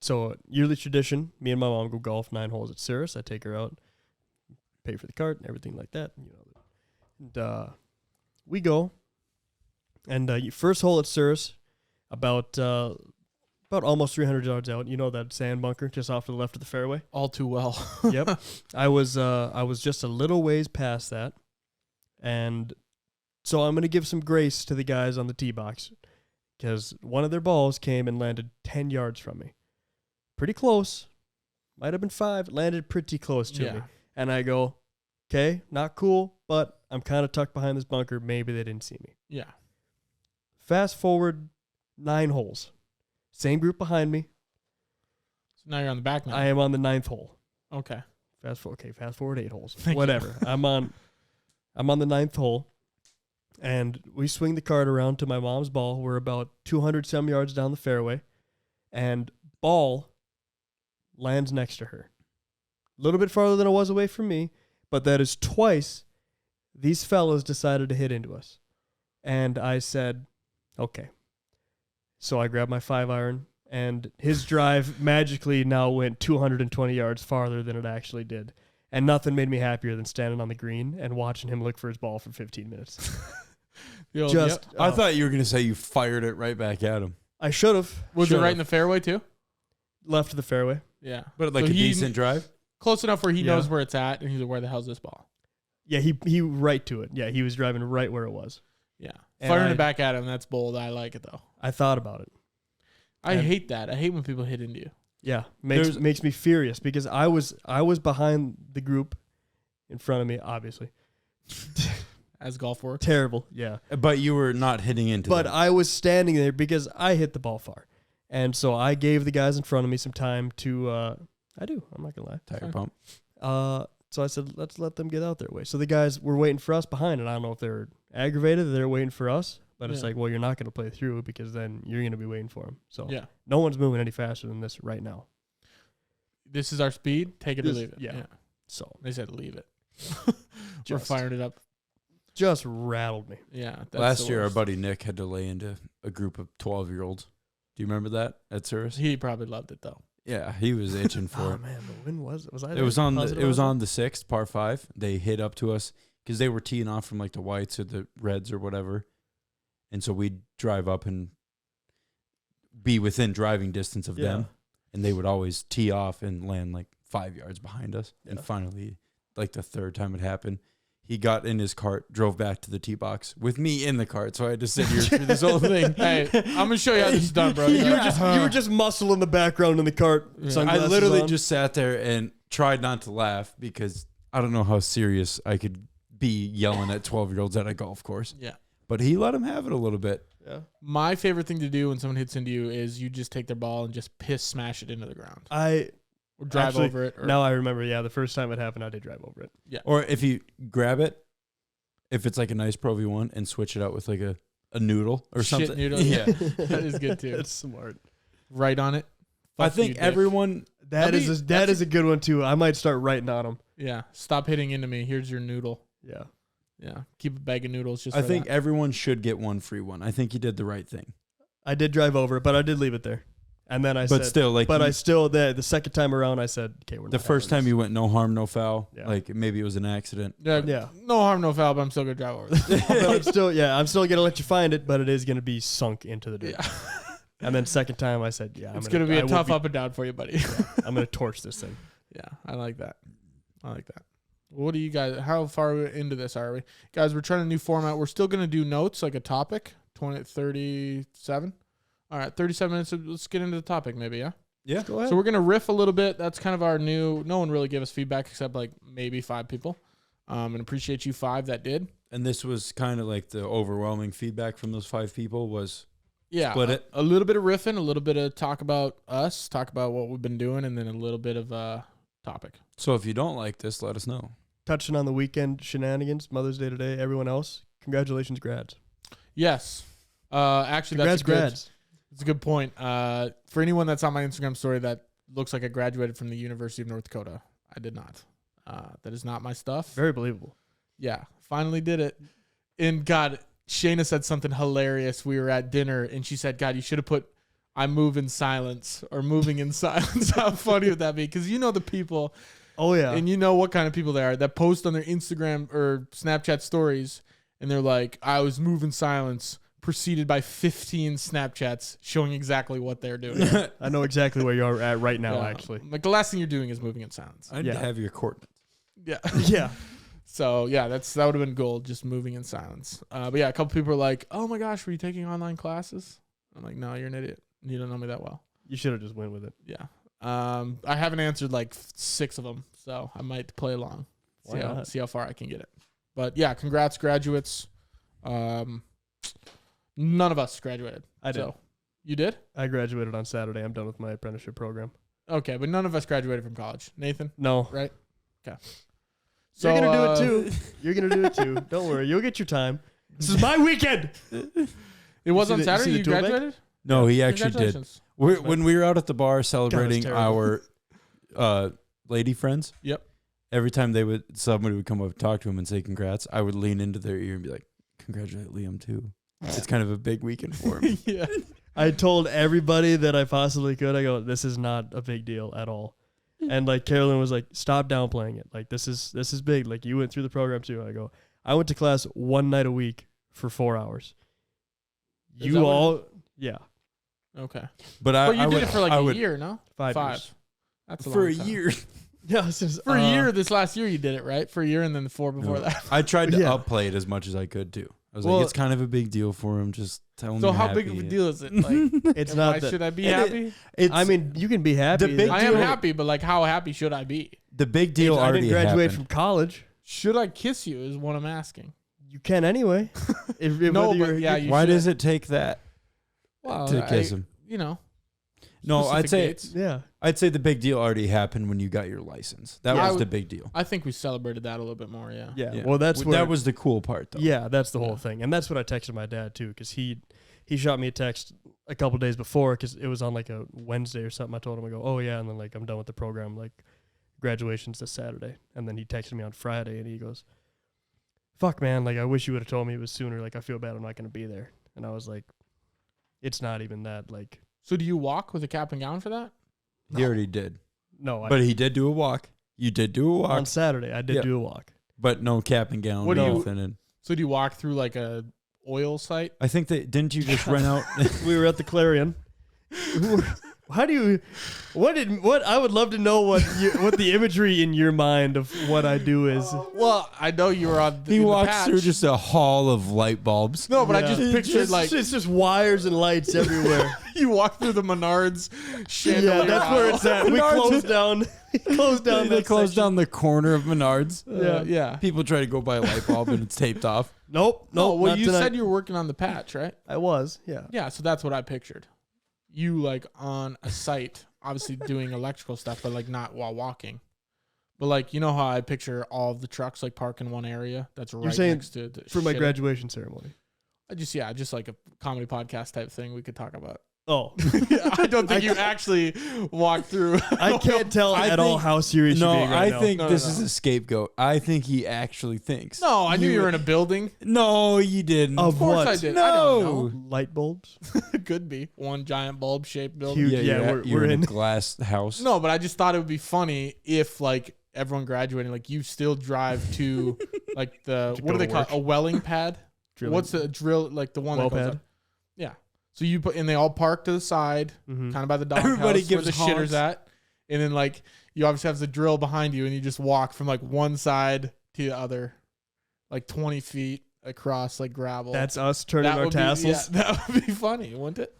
So yearly tradition, me and my mom go golf 9 holes at Cirrus. I take her out, pay for the cart and everything like that. You know, and we go. And first hole at Cirrus, about almost 300 yards out. You know that sand bunker just off to the left of the fairway. All too well. Yep. I was just a little ways past that, and so I'm gonna give some grace to the guys on the tee box because one of their balls came and landed 10 yards from me, pretty close. Might have been 5. Landed pretty close to me, and I go, okay, not cool, but I'm kind of tucked behind this bunker. Maybe they didn't see me. Yeah. Fast forward 9 holes, same group behind me. So now you're on the back now. I am on the 9th hole. Okay. Fast forward 8 holes. Thank you. Whatever. I'm on the 9th hole, and we swing the cart around to my mom's ball. We're about 200 some yards down the fairway, and ball lands next to her. A little bit farther than it was away from me, but that is twice these fellas decided to hit into us. And I said, okay. So I grabbed my 5-iron, and his drive magically now went 220 yards farther than it actually did. And nothing made me happier than standing on the green and watching him look for his ball for 15 minutes. Yo, Just, yep. I thought you were gonna say you fired it right back at him, I should have. Was it right in the fairway too? Left of the fairway. Yeah. but like So a he- decent drive. Close enough where he Yeah. knows where it's at, and he's like, where the hell's this ball? Yeah, he right to it. Yeah, he was driving right where it was. Yeah. And Firing I- it back at him, that's bold. I like it, though. I thought about it. I And- hate that. I hate when people hit into you. Yeah, There's- makes me furious because I was behind the group in front of me, obviously. As golf works. Terrible. Yeah. But you were not hitting into But them. I was standing there because I hit the ball far. And so I gave the guys in front of me some time to I'm not gonna lie. Tire pump. So I said, let's let them get out their way. So the guys were waiting for us behind, and I don't know if they're aggravated that they're waiting for us, but it's Yeah. like, well, you're not going to play through because then you're going to be waiting for them. So Yeah. no one's moving any faster than this right now. This is our speed. Take it or This- leave it. yeah. So They said leave it. We're Just- firing it up. just rattled me. Yeah. that's Last the year, our worst. buddy Nick had to lay into a group of 12-year-olds. Do you remember that at service? He probably loved it, though. Yeah, he was itching for Oh it. man, but when was it? Was I? It there? was on Positive the it was about on the 6th, par 5. They hit up to us because they were teeing off from like the whites or the reds or whatever, and so we'd drive up and be within driving distance of Yeah. them, and they would always tee off and land like 5 yards behind us. And Yeah. finally, like the third time it happened, he got in his cart, drove back to the tee box with me in the cart, so I had to sit here through this whole thing. Hey, I'm going to show you how this is done, bro. You You're were like, just "Uh-huh." you were just muscle in the background in the cart. Yeah. Sunglasses I literally on. just sat there and tried not to laugh because I don't know how serious I could be yelling at 12-year-olds at a golf course. Yeah. But he let him have it a little bit. Yeah. My favorite thing to do when someone hits into you is you just take their ball and just smash it into the ground. Or drive Actually, over it. Or, Now I remember. Yeah, the first time it happened, I did drive over it. Or if you grab it, if it's like a nice Pro V1 and switch it out with like a noodle or Shit something. noodle, Yeah. That is good, too. That's smart. Right on it. I Fuck you, think dick. everyone, That is a good one too. I might start writing on them. Yeah. Stop hitting into me. Here's your noodle. Yeah. Yeah. Keep a bag of noodles just I for think that. everyone should get one free one. I think you did the right thing. I did drive over it, but I did leave it there. And then I But said, still, like, but you- the second time around, I said, okay, we're not the first having time this. you went no harm, no foul. Yeah. Like maybe it was an accident. Yeah. Yeah. No harm, no foul, but I'm still going to drive over it. I'm still gonna let you find it, but it is gonna be sunk into the dirt. Yeah. And then second time, I said, yeah, It's going to be I a will tough up and down for you, buddy. I'm gonna torch this thing. Yeah, I like that. What do you guys, how far into this are we? Guys, we're trying a new format. We're still going to do notes, like a topic, 37. All right, 37 minutes. Let's get into the topic maybe, yeah? Yeah. Go ahead. So we're going to riff a little bit. That's kind of our new, no one really gave us feedback except like maybe 5 people. And appreciate you 5 that did. And this was kind of like the overwhelming feedback from those 5 people was Yeah. Split it. A little bit of riffing, a little bit of talk about us, talk about what we've been doing, and then a little bit of topic. So if you don't like this, let us know. Touching on the weekend shenanigans, Mother's Day today. Everyone else, congratulations, grads. Yes. Actually, Congrats, that's a good, grads. that's a good point. For anyone that's on my Instagram story that looks like I graduated from the University of North Dakota, I did not. That is not my stuff. Very believable. Yeah, finally did it. And God, Shayna said something hilarious. We were at dinner, and she said, God, you should have put I move in silence or moving in silence. How funny would that be? Because you know the people, Oh yeah. and you know what kind of people they are that post on their Instagram or Snapchat stories, and they're like, I was moving silence, preceded by 15 Snapchats showing exactly what they're doing. I know exactly where you're at right now. Yeah. Actually. Like the last thing you're doing is moving in silence. I'd Yeah. have your coordinates. Yeah. Yeah. So yeah, that would have been gold, just moving in silence. But yeah, a couple people are like, "Oh my gosh, were you taking online classes?" I'm like, "No, you're an idiot. You don't know me that well." You should have just went with it. Yeah. I haven't answered like 6 of them, so I might play along, Why not? see how far I can get it. But yeah, congrats, graduates. None of us graduated. I did. So, you did? I graduated on Saturday. I'm done with my apprenticeship program. Okay, but none of us graduated from college. Nathan, No. right? Okay. You're gonna do it too. You're gonna do it too. Don't worry. You'll get your time. This is my weekend. It was see on the- you see Saturday. the You tool bag? graduated? No, he actually did. Congratulations. When we were out at the bar celebrating terrible. our lady friends, Yep. every time somebody would come up and talk to him and say congrats, I would lean into their ear and be like, congratulate Liam too. It's kind of a big weekend for him. Yeah. I told everybody that I possibly could. I go, this is not a big deal at all. And like Carolyn was like, stop downplaying it. Like this is big. Like you went through the program too. I go, I went to class one night a week for 4 hours. Is You that what it all, yeah, Okay. But But you I did would, it for like I a would, year, no? 5 5. years. That's for a long time. year. Yeah, it's just, For a year, this last year you did it, right? For a year and then the 4 before No. that. I tried to Yeah. upplay it as much as I could too. I was Well- like, it's kind of a big deal for him. Just tell him. So you're how big of a happy. deal is it? Like, It's am not I- that. should I be and happy? It's, I mean, you can be happy. The big I am deal- happy, but like, how happy should I be? the big deal I already didn't graduate happened. from college. Should I kiss you? Is what I'm asking. You can anyway. If No, whether but you're- yeah, you Why should. does it take that Well, to kiss him? You know. No, specific I'd say dates. Yeah. I'd say the big deal already happened when you got your license. That Yeah, I was would- the big deal. I think we celebrated that a little bit more. Yeah. Yeah. Yeah. Well, that's where that was the cool part, though. Yeah, that's the whole Yeah. thing, and that's what I texted my dad too, because he shot me a text a couple days before, because it was on like a Wednesday or something. I told him, I go, oh yeah, and then like I'm done with the program, like graduation's this Saturday, and then he texted me on Friday, and he goes, fuck man, like I wish you would have told me it was sooner. Like I feel bad I'm not gonna be there, and I was like, it's not even that. Like So do you walk with a cap and gown for that? He already did, no, but he did do a walk. You did do a walk, on Saturday I did Yeah. do a walk. but no cap and gown. What do you- nothing. And So do you walk through like a oil site? I think that didn't you just rent out? We were at the Clarion. How do you? What? I would love to know what the imagery in your mind of what I do is. Well, I know you were on. He in the walks patch. through just a hall of light bulbs. No, but I Yeah. just pictured like it's just wires and lights everywhere. you walk through the Menards chandelier. Yeah, that's where it's at. We Menards- closed down. Closed down. They that closed section. down the corner of Menards. Yeah. People try to go buy a light bulb and it's taped off. Nope. No, Nope. well, not you tonight. said you were working on the patch, right? I was. Yeah. Yeah, so that's what I pictured. You like on a site, obviously doing electrical stuff, but like not while walking. But like, you know how I picture all of the trucks like park in one area that's right saying next to the For my shitter? graduation ceremony. just like a comedy podcast type thing we could talk about. Oh, I don't think you actually walk through. I can't tell I at all think- how serious No, you're being right I now. think No, this no. is a scapegoat. I think he actually thinks. No, I knew you were in a building. No, you didn't. Of Of course what? I did. I don't No. know. Light bulbs. It could be one giant bulb shaped building. Huge. Yeah, you're we're in in. a glass house. No, but I just thought it would be funny if like everyone graduating, like you still drive to like the To what go do they to call work. it? A welling pad? Drilling. What's the drill like the one Well that goes pad? up? Yeah. So you put and they all park to the side, Mhm. kind of by the dog Everybody house where gives the honks. shitter's at. And then like you obviously have the drill behind you and you just walk from like one side to the other, like 20 feet across like gravel. That's us turning That our would be- tassels. that would be funny, wouldn't it?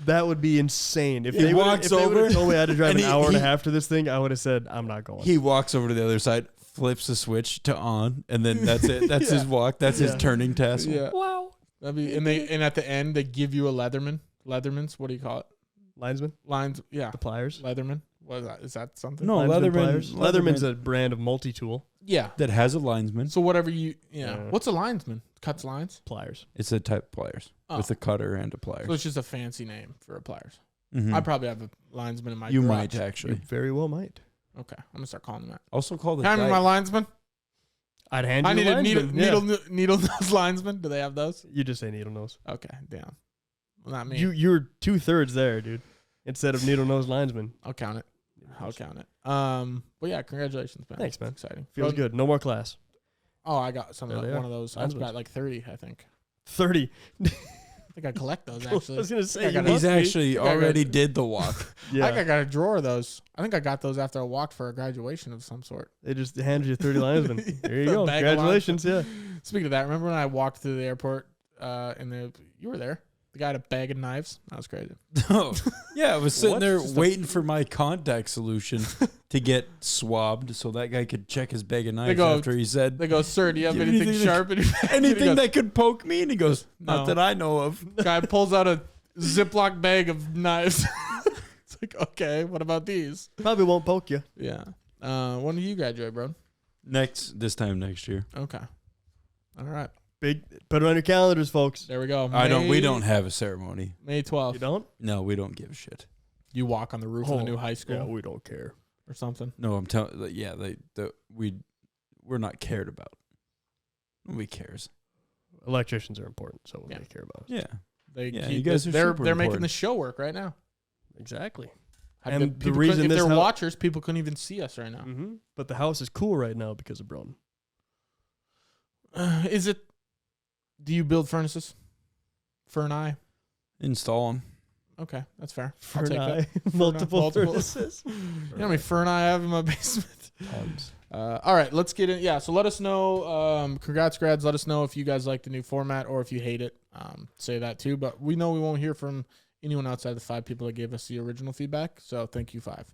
That would be insane. If He they walks would've over, told me I had to drive and an he- hour and a he- half to this thing, I would have said, I'm not going. He walks over to the other side, flips the switch to on, and then that's it. That's his Yeah. walk. That's his Yeah. turning tassel. Yeah. Wow. That'd be and at the end they give you a Leatherman's, what do you call it? Linesman? Lines, yeah. The pliers? Leatherman. What is that? Is that something? No, Linesman Leatherman. pliers? Leatherman's a brand of multi-tool Yeah. that has a linesman. So whatever you, yeah. Yeah. What's a linesman? Cuts lines. pliers. It's a type of pliers Oh. with a cutter and a pliers. So it's just a fancy name for a pliers. Mhm. I probably have a linesman in my. You garage. might You actually. very well might. Okay, I'm gonna start calling them that. Also called a Can I have my dyke. linesman? I'd hand you I need a a linesman. needle nose linesman. Do they have those? You just say needle nose. Okay, damn. Well, not me. You're 2/3 there, dude. Instead of needle nose linesman. I'll count it. I'll count it. But yeah, congratulations, man. Thanks, man. Exciting. Feels good. No more class. Oh, I got some There of they one are. of those. I've Linesmans. got like 30, I think. 30. I think I collect those I actually. was gonna say I got you it. He's must be. actually I got- already did the walk. Yeah. I think I got a drawer of those. I think I got those after I walked for a graduation of some sort. They just handed you 30 linesmen. There you A go. bag of Congratulations. Yeah. Speaking of that, remember when I walked through the airport and you were there? The guy had a bag of knives. That was crazy. Oh, yeah, I was sitting What? there Just a- waiting for my contact solution to get swabbed so that guy could check his bag of knives go- after he said They go, sir, do you have Give anything anything sharp in your bag? And he anything goes, that could poke me, and he goes, No. "Not that I know of." guy pulls out a Ziploc bag of knives. It's like, okay, what about these? Probably won't poke you. Yeah. When do you graduate, bro? This time next year. Okay. All right. Big. Put it on your calendars, folks. There we go. We don't have a ceremony. May 12th. You don't? No, we don't give a shit. You walk on the roof of the new high school Yeah, we don't care. or something. No, I'm telling. Yeah, we're not cared about. Nobody cares. Electricians are important, so Yeah. they care about us. Yeah, They Yeah, keep you guys are they're super making important. the show work right now. Exactly. Had And been- the people reason couldn't- if this they're hel- watchers, people couldn't even see us right now. Mm-hmm. But the house is cool right now because of Broden. Is it? Do you build furnaces? For an eye. install them. Okay, that's fair. For I'll take an that. eye. Multiple multiple. furnaces. You know how many fern I have in my basement? Tons. All right, let's get in. Yeah, so let us know. Congrats, grads. Let us know if you guys like the new format or if you hate it. Say that too. But we know we won't hear from anyone outside the 5 people that gave us the original feedback. So thank you, 5.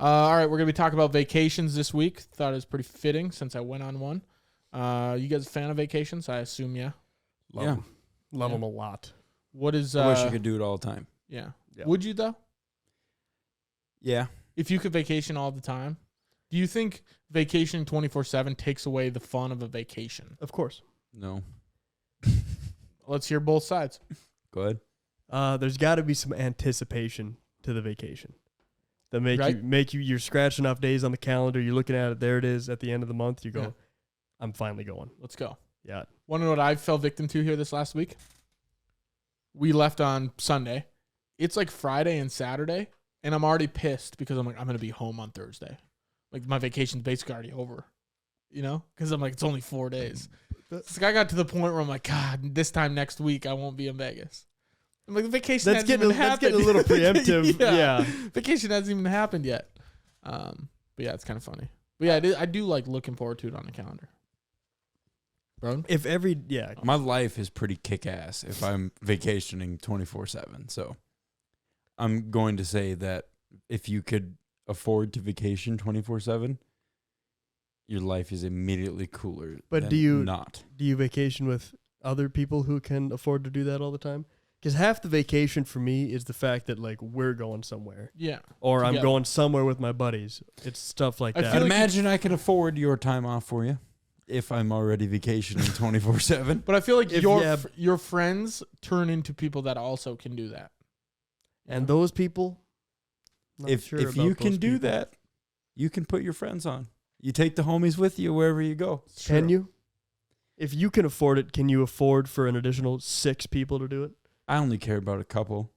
All right, we're going to be talking about vacations this week. Thought it was pretty fitting since I went on one. You guys a fan of vacations? I assume, yeah. Love them a lot. What is... I wish I could do it all the time. Yeah. Yeah. Would you, though? Yeah. If you could vacation all the time? Do you think vacationing 24/7 takes away the fun of a vacation? Of course. No. Let's hear both sides. Go ahead. There's got to be some anticipation to the vacation. That Right. make you you're scratching off days on the calendar. You're looking at it. There it is at the end of the month. You go, Yeah. I'm finally going. Let's go. Yeah. Want to know what I fell victim to here this last week? We left on Sunday. It's like Friday and Saturday, and I'm already pissed because I'm like, I'm going to be home on Thursday. Like, my vacation's basically already over, you know? Because I'm like, it's only 4 days. It's like I got to the point where I'm like, God, this time next week, I won't be in Vegas. I'm like, the vacation hasn't even happened. That's getting a little preemptive. yeah. Vacation hasn't even happened yet. But yeah, it's kind of funny. But yeah, I do like looking forward to it on the calendar. Bro? My life is pretty kick-ass if I'm vacationing 24/7. So I'm going to say that if you could afford to vacation 24/7, your life is immediately cooler. But than do you not? Do you vacation with other people who can afford to do that all the time? Because half the vacation for me is the fact that like we're going somewhere, Yeah. or I'm Together. going somewhere with my buddies. It's stuff like I that. feel like Imagine I can afford your time off for you if I'm already vacationing 24/7. But I feel like If- your yeah. your friends turn into people that also can do that. And those people, not If sure if about you can those do people. that, you can put your friends on. You take the homies with you wherever you go. It's Can true. you? If you can afford it, can you afford for an additional 6 people to do it? I only care about a couple.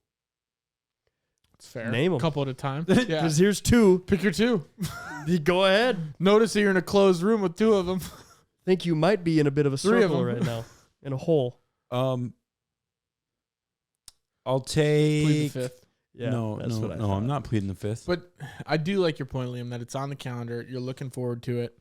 It's fair. Name 'em. Couple at a time. Yeah. Because here's 2. Pick your 2. You go ahead. Notice that you're in a closed room with 2 of them. Think you might be in a bit of a 3 of circle them. right now, in a hole. I'll Plead take. the 5th. Yeah, no, that's what I no, thought. I'm not pleading the 5th. But I do like your point, Liam, that it's on the calendar. You're looking forward to it.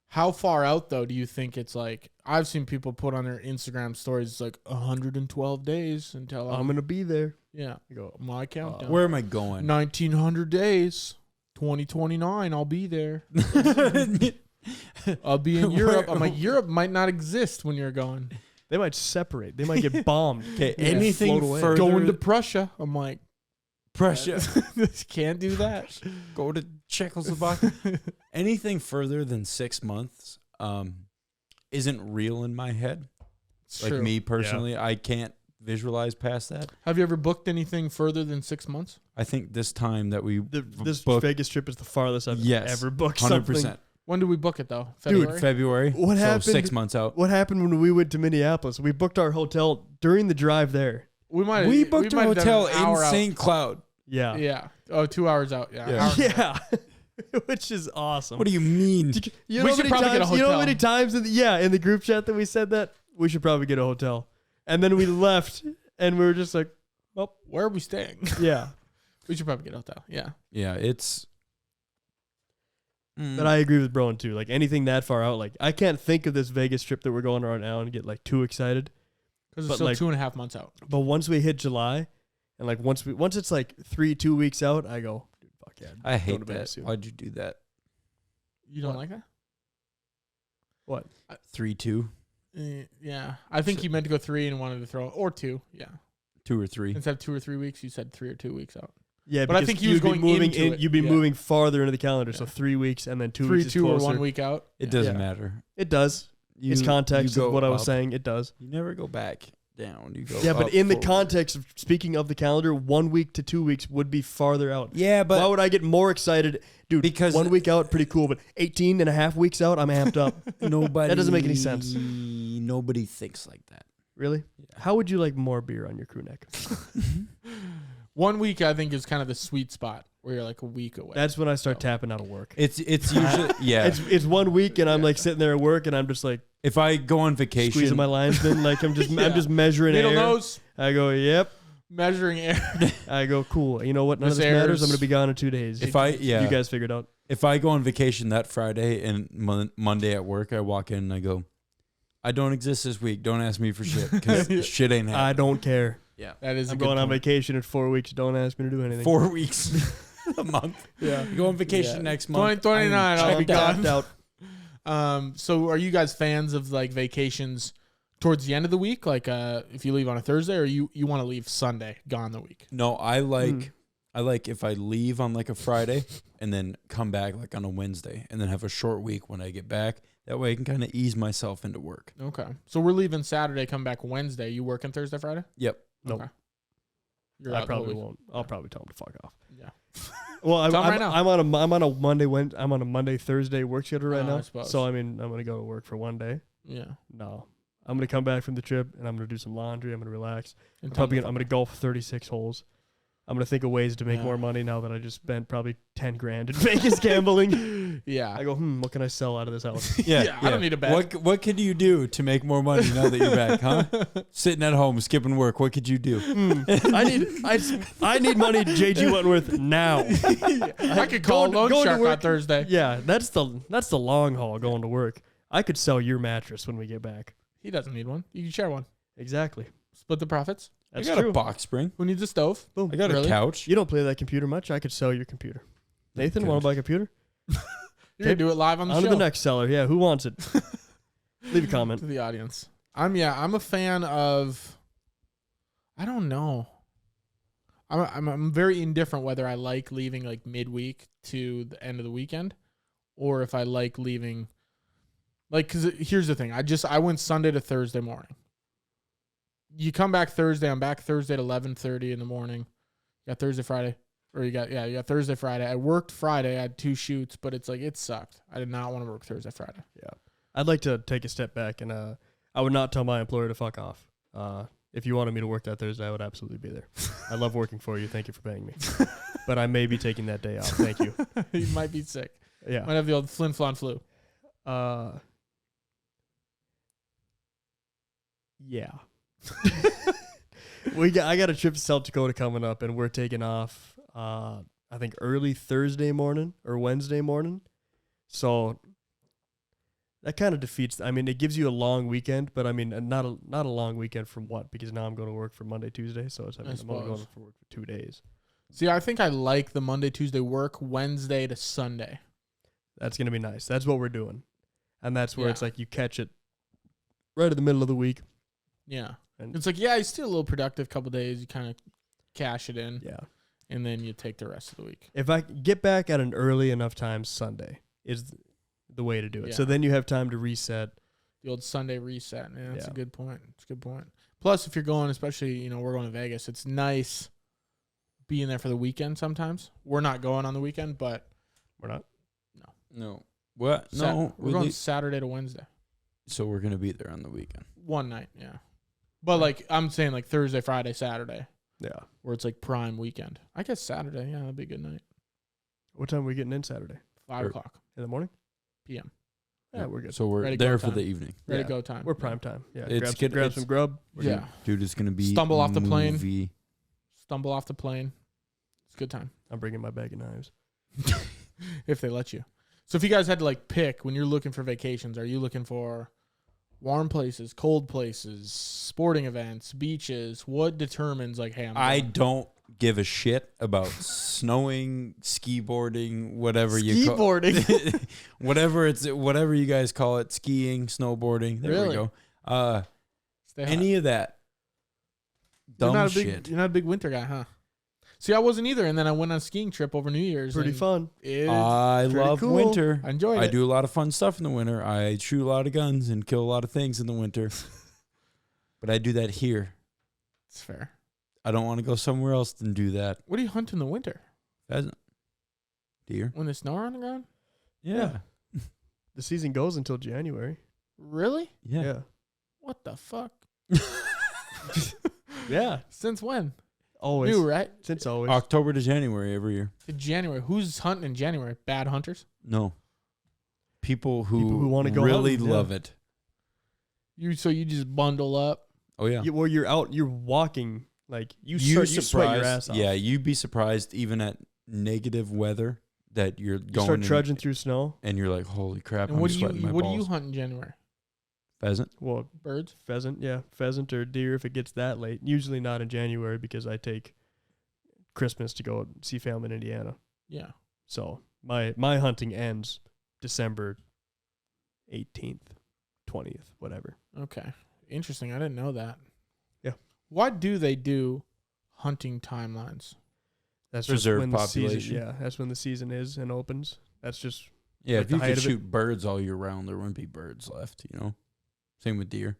How far out, though, do you think it's like? I've seen people put on their Instagram stories, it's like 112 days until I'm gonna be there. yeah, You go. my countdown. Where am I going? 1900 days, 2029. I'll be there. I'll be in Europe. I'm like, Europe might not exist when you're going. They might separate. They might get bombed. Okay, Yeah. anything Float away. further. Going to Prussia. I'm like, Prussia. can't do that. Go to Czechoslovakia. Anything further than 6 months isn't real in my head. It's Like true. me personally, I can't visualize past that. Have you ever booked anything further than 6 months? I think this time that we This booked Vegas trip is the farthest I've Yes, ever booked 100%. something. When did we book it though? Dude, February? February. What so happened- 6 months out. What happened when we went to Minneapolis? We booked our hotel during the drive there. we might. We booked a might have done hotel an in hour out. St. Cloud. Yeah. Yeah. Oh, 2 hours out. Yeah. Yeah. Hour. Yeah. Which is awesome. What do you mean? You We know should how many probably get a times, you know how hotel. many times in the group chat that we said that? We should probably get a hotel. And then we left and we were just like, Where are we staying? yeah. We should probably get a hotel. Yeah. Yeah, it's. But I agree with Broden too. Like anything that far out, like I can't think of this Vegas trip that we're going on right now and get like too excited. Because But, it's still like- 2.5 months out. But once we hit July, and like once it's like 2 weeks out, I go, dude, fuck yeah. I go hate to Vegas that. soon. Why'd you do that? You don't What? like that? What? 3-2, Yeah. I think you meant to go 3 and wanted to throw or 2. Yeah. 2 or 3. Instead of 2 or 3 weeks, you said 3 or 2 weeks out. Yeah, But I because think he was you'd be going moving into it, You'd be yeah. moving farther into the calendar, so Yeah. 3 weeks and then 2 3, weeks is 2 or closer. 1 week out. It Yeah. doesn't Yeah. matter. It does. You, It's context you of go what I was up. saying. It does. You never go back down. You go Yeah, but up in the forward. context of speaking of the calendar, 1 week to 2 weeks would be farther out. Yeah, but Why would I get more excited? Dude, Because- 1 week out, pretty cool, but 18 and a half weeks out, I'm amped up. nobody. That doesn't make any sense. Nobody thinks like that. Really? How would you like more beer on your crew neck? 1 week, I think, is kind of the sweet spot where you're like a week away. That's when I start So- tapping out of work. It's usually yeah. It's 1 week and I'm like sitting there at work and I'm just like If I go on vacation, squeezing my linesman, like I'm just Yeah. measuring Needle air. nose. I go, yep, measuring air. I go, cool. You know what? None of This this matters. airs- I'm going to be gone in 2 days. You guys figured out. If I go on vacation that Friday and Monday at work, I walk in and I go, I don't exist this week. Don't ask me for shit because shit ain't I happening. don't care. Yeah. That is. I'm going on vacation in 4 weeks. Don't ask me to do anything. 4 weeks a month. Yeah. You go on vacation next month. 2029. I'll be Checked gone. out. So are you guys fans of like vacations towards the end of the week? Like, if you leave on a Thursday, or you want to leave Sunday, gone the week? No, I like if I leave on like a Friday and then come back like on a Wednesday and then have a short week when I get back. That way I can kind of ease myself into work. Okay. So we're leaving Saturday, come back Wednesday. You working Thursday, Friday? Yep. Nope. Okay. You're I out probably the week. won't. I'll probably tell him to fuck off. Yeah. Well, Tell him right now. I'm on a Monday Thursday work schedule right I now. suppose. So I mean, I'm gonna go to work for one day. Yeah. No, I'm gonna come back from the trip and I'm gonna do some laundry. I'm gonna relax. And I'm gonna golf 36 holes. I'm gonna think of ways to make Yeah. more money now that I just spent probably 10 grand in Vegas gambling. Yeah. I go, what can I sell out of this house? Yeah, I don't need a bet. What could you do to make more money now that you're back, huh? Sitting at home, skipping work. What could you do? I need money, JG Wentworth, now. I could call Go Loan to Shark on work. Thursday. Yeah, that's the long haul going to work. I could sell your mattress when we get back. He doesn't need one. You can share one. Exactly. Split the profits. That's I got true. a box spring. Who needs a stove? Boom. I got Really? a couch. You don't play that computer much. I could sell your computer. Nathan, want to buy a computer? You're gonna do it live on the On show. to the next seller. Yeah, who wants it? Leave a comment. To the audience. I'm a fan of. I don't know. I'm very indifferent whether I like leaving like midweek to the end of the weekend, or if I like leaving. Like, cause here's the thing. I went Sunday to Thursday morning. You come back Thursday. I'm back Thursday at 11:30 in the morning. You got Thursday, Friday, or you got Thursday, Friday. I worked Friday. I had 2 shoots, but it's like it sucked. I did not want to work Thursday, Friday. Yeah. I'd like to take a step back and I would not tell my employer to fuck off. If you wanted me to work that Thursday, I would absolutely be there. I love working for you. Thank you for paying me. But I may be taking that day off. Thank you. You might be sick. Yeah. Might have the old Flin-Flon flu. Yeah. I got a trip to South Dakota coming up, and we're taking off. I think early Thursday morning or Wednesday morning. So that kind of defeats. I mean, it gives you a long weekend, but I mean, not a long weekend from what? Because now I'm going to work for Monday, Tuesday. So I'm only going for work for 2 days. See, I think I like the Monday, Tuesday work, Wednesday to Sunday. That's going to be nice. That's what we're doing. And that's where Yeah. it's like you catch it right in the middle of the week. Yeah. And It's like, yeah, you're still a little productive couple days. You kind of cash it in, yeah. and then you take the rest of the week. If I get back at an early enough time, Sunday is the way to do it. So Yeah. then you have time to reset. The old Sunday reset. Yeah, that's Yeah. a good point. It's a good point. Plus, if you're going, especially, we're going to Vegas, it's nice being there for the weekend sometimes. We're not going on the weekend, but We're not. No. What? No. we're going Saturday to Wednesday. So we're going to be there on the weekend. One night, yeah. But, like, I'm saying, like, Thursday, Friday, Saturday, Yeah. where it's, like, prime weekend. I guess Saturday, yeah, that'd be a good night. What time are we getting in Saturday? 5 o'clock In the morning? p.m. Yeah, we're good. So we're Ready to there go for time. the evening. Ready Yeah. to go time. We're prime time. Yeah. It's Grab some grub. Yeah. Dude, it's going to be Stumble off the plane. movie. Stumble off the plane. It's a good time. I'm bringing my bag of knives. If they let you. So if you guys had to like pick when you're looking for vacations, are you looking for warm places, cold places, sporting events, beaches? What determines like, hey, I don't give a shit about snowing, ski boarding, whatever you call skateboarding? whatever you guys call it, skiing, snowboarding. There Really? we go. Stay hot. Any of that You're dumb not a big, shit. You're not a big winter guy, huh? See, I wasn't either, and then I went on a skiing trip over New Year's. Pretty and fun. It's I pretty love cool. winter. I enjoyed I it. do a lot of fun stuff in the winter. I shoot a lot of guns and kill a lot of things in the winter. But I do that here. It's fair. I don't want to go somewhere else and do that. What do you hunt in the winter? Pheasant. Deer. When there's snow on the ground? Yeah. The season goes until January. Really? Yeah. What the fuck? Yeah. Since when? Always. New, right? Since always. October to January every year. To January. Who's hunting in January? Bad hunters? No. People who wanna go really hunting, yeah. love it. So you just bundle up? Oh, yeah. You're out, you're walking Like you sweat your ass off. Yeah, you'd be surprised even at negative weather that you're You going start in trudging through snow. and you're like, holy crap, And I'm what do sweating my you balls. hunt in January? Pheasant? Well, Birds? pheasant or deer if it gets that late. Usually not in January because I take Christmas to go see family in Indiana. Yeah. So my hunting ends December 18th, 20th, whatever. Okay. Interesting. I didn't know that. Yeah. Why do they do hunting timelines? That's Reserve just when the population. season, yeah, that's when the season is and opens. That's just Yeah, like if the you height could of it. shoot birds all year round, there wouldn't be birds left, you know? Same with deer.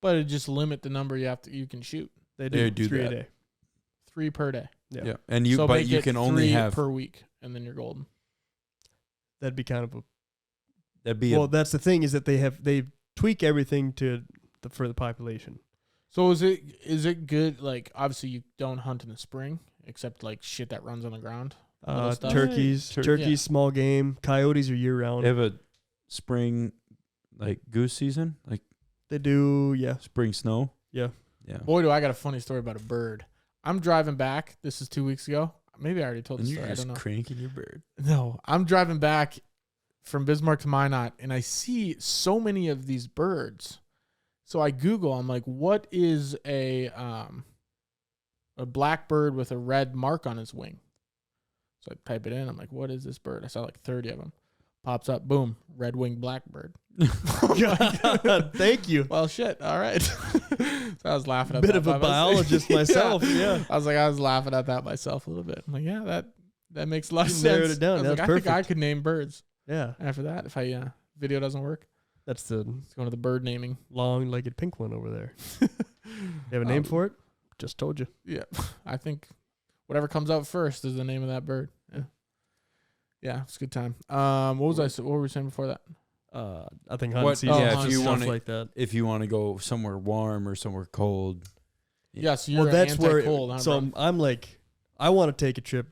But it just limit the number you can shoot. they They do do 3 that. a day. 3 per day. Yeah. And you So but make you it can only 3 have per week, and then you're golden. That'd be kind of a that'd be well. That's the thing is that they tweak everything for the population. So is it good? Like obviously you don't hunt in the spring, except like shit that runs on the ground. Little stuff. Turkeys, Yeah. small game, coyotes are year round. they have a spring like goose season, like They do, yeah. spring snow. Yeah. Yeah. Boy, do I got a funny story about a bird. I'm driving back. This is 2 weeks ago. Maybe I already told And the you're story. I just don't know. cranking your bird. No, I'm driving back from Bismarck to Minot, and I see so many of these birds. So I Google. I'm like, what is a black bird with a red mark on his wing? So I type it in. I'm like, what is this bird? I saw like 30 of them. Pops up, boom, red-winged blackbird. God, thank you. Well, shit. All right. So I was laughing at Bit that. of a by myself. biologist myself. Yeah. I was laughing at that myself a little bit. I'm like, yeah, that makes a lot of You sense. narrowed it down. I was That's like, I think I perfect. could name birds Yeah. after that if video doesn't work. That's the Let's go to the bird naming. long-legged pink one over there. You have a name for it? Just told you. Yeah, I think whatever comes out first is the name of that bird. Yeah, it's a good time. What were we saying before that? I think hunting What- season. yeah, stuff if you wanna- like that. If you want to go somewhere warm or somewhere cold. Yeah, so you're Well, that's where. anti-cold, huh, So bro? I'm like, I want to take a trip.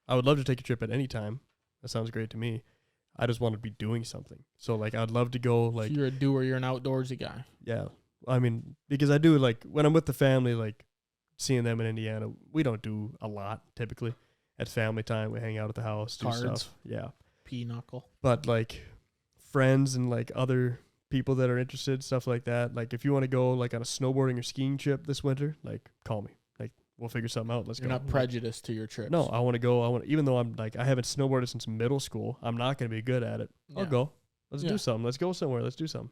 I would love to take a trip at any time. That sounds great to me. I just want to be doing something. So like, I'd love to go. Like, You're a doer. You're an outdoorsy guy. yeah. I mean, because I do like when I'm with the family, like seeing them in Indiana. We don't do a lot typically. At family time, we hang out at the house, do Cards. stuff. Yeah. Pinochle. But like friends and like other people that are interested, stuff like that. Like if you want to go like on a snowboarding or skiing trip this winter, like call me. Like we'll figure something out. Let's You're go. not prejudiced to your trips. No, I want to go. Even though I'm like I haven't snowboarded since middle school, I'm not going to be good at it. I'll Yeah. go. Let's Yeah. do something. Let's go somewhere. Let's do something.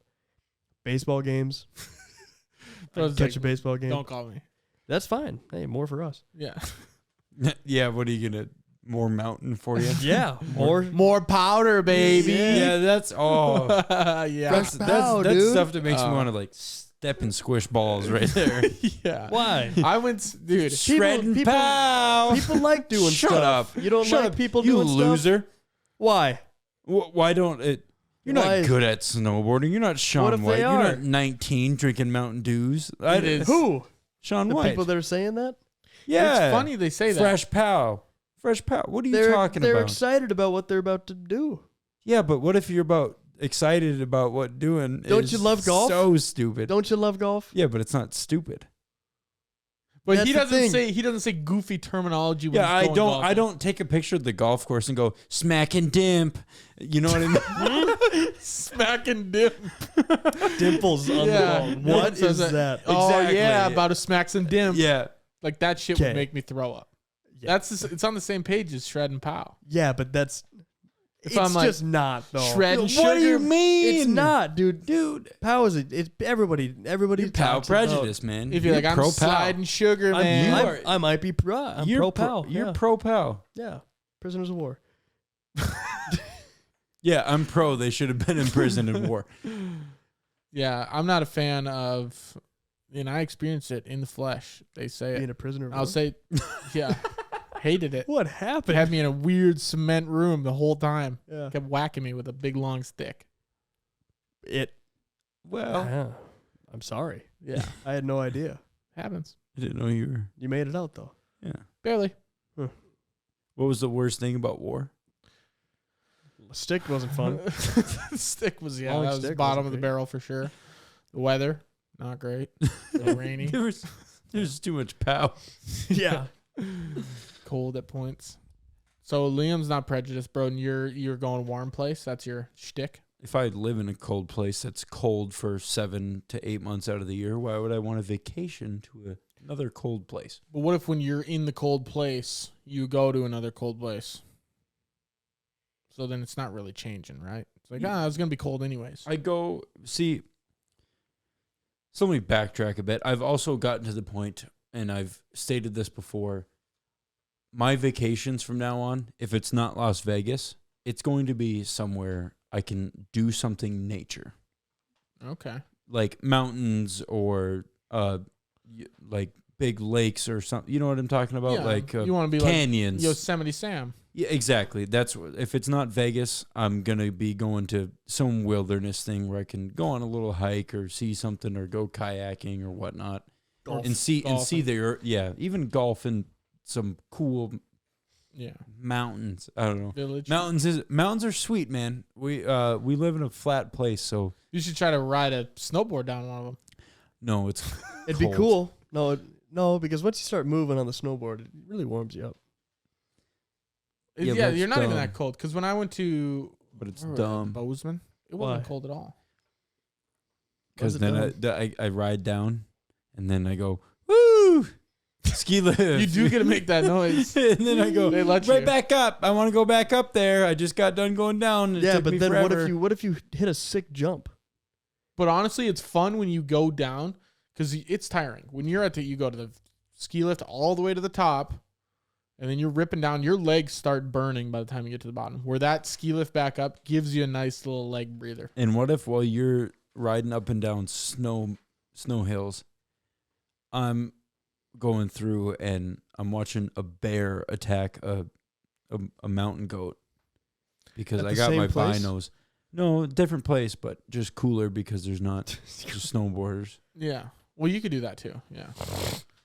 Baseball games. I was Catch like, a baseball game. Don't call me. That's fine. Hey, more for us. Yeah. Yeah, what are you gonna more mountain for you? Yeah, more. More powder, baby. Yeah, that's Yeah. that's pow, that's dude. stuff that makes me want to like step and squish balls right there. Yeah. Why? I went, dude. Shredding people- pow. People like doing Shut stuff. up. You don't Shut like up, people you doing stuff? loser. Why? Why don't it? You're Why? not good at snowboarding. You're not Sean What if White. they You're are? not 19 drinking Mountain Dews. It is. Who? Sean The White. people that are saying that? yeah. It's funny they say that. Fresh pow. Fresh pow. What are you They're talking they're about? excited about what they're about to do. Yeah, but what if you're excited about what doing? Don't is you love golf? So stupid. Don't you love golf? Yeah, but it's not stupid. But That's he the doesn't thing. say goofy terminology. When Yeah, he's I going don't. golfing. I don't take a picture of the golf course and go smack and dimp. You know what I mean? Smack and dip. Dimples on Yeah. the ball. What So is that- that? Oh Exactly. yeah, about a smacks and dim. yeah. Like that shit 'Kay. would make me throw up. Yeah. It's on the same page as shred and pow. Yeah, but that's If it's I'm like, just not though. shred and What do you sugar, mean? It's not, dude. dude. Pow is it's everybody You're pow talks about- prejudice, man. If you're like I'm pro sliding sugar, I'm, man. you I'm- are- I might be pro. I'm You're pro pow. You're yeah. pro pow. Yeah. Prisoners of war. Yeah, I'm pro. They should have been in prison in war. Yeah, I'm not a fan of. And I experienced it in the flesh. They say Being it. a prisoner of I'll war. say, yeah, hated it. What They happened? had me in a weird cement room the whole time. Yeah. Kept whacking me with a big long stick. It. Well, Yeah. I'm sorry. Yeah, I had no idea. happens. I didn't know you were. You made it out though. Yeah. Barely. What was the worst thing about war? Stick wasn't fun. Stick was Long that was stick bottom wasn't of the great. barrel for sure. The weather, not great. Rainy. There's too much pow. Yeah. Cold at points. So Liam's not prejudiced, bro. And you're going warm place. That's your shtick. If I live in a cold place that's cold for 7 to 8 months out of the year, why would I want a vacation to another cold place? But what if when you're in the cold place, you go to another cold place? So then it's not really changing, right? It's like, it's going to be cold anyways. I go, see, so let me backtrack a bit. I've also gotten to the point, and I've stated this before, my vacations from now on, if it's not Las Vegas, it's going to be somewhere I can do something nature. Okay. Like mountains or like big lakes or something. You know what I'm talking about? Yeah, like you want to be canyons. like Yosemite Sam. Yeah, exactly. That's if it's not Vegas, I'm gonna be going to some wilderness thing where I can go on a little hike or see something or go kayaking or whatnot, and see the even golf in some cool mountains. I don't know. Village. Mountains are sweet, man. We live in a flat place, so You should try to ride a snowboard down one of them. no, it's It'd cold. be cool. No, because once you start moving on the snowboard, it really warms you up. Yeah, Yeah, but you're it's not even dumb. that cold. Because when I went to But it's where was I? dumb. Bozeman, it Why? wasn't cold at all. Because it then I ride down, and then I go woo, ski lift. You do get to make that noise. and then I go They let right you. back up. I want to go back up there. I just got done going down. It Yeah, took but me then forever. what if you hit a sick jump? But honestly, it's fun when you go down because it's tiring. When you're you go to the ski lift all the way to the top, and then you're ripping down. Your legs start burning by the time you get to the bottom. Where that ski lift back up gives you a nice little leg breather. And what if while you're riding up and down snow hills, I'm going through and I'm watching a bear attack a mountain goat because At I the got same my place? binos. No, different place, but just cooler because there's not just snowboarders. Yeah. Well, you could do that too. Yeah.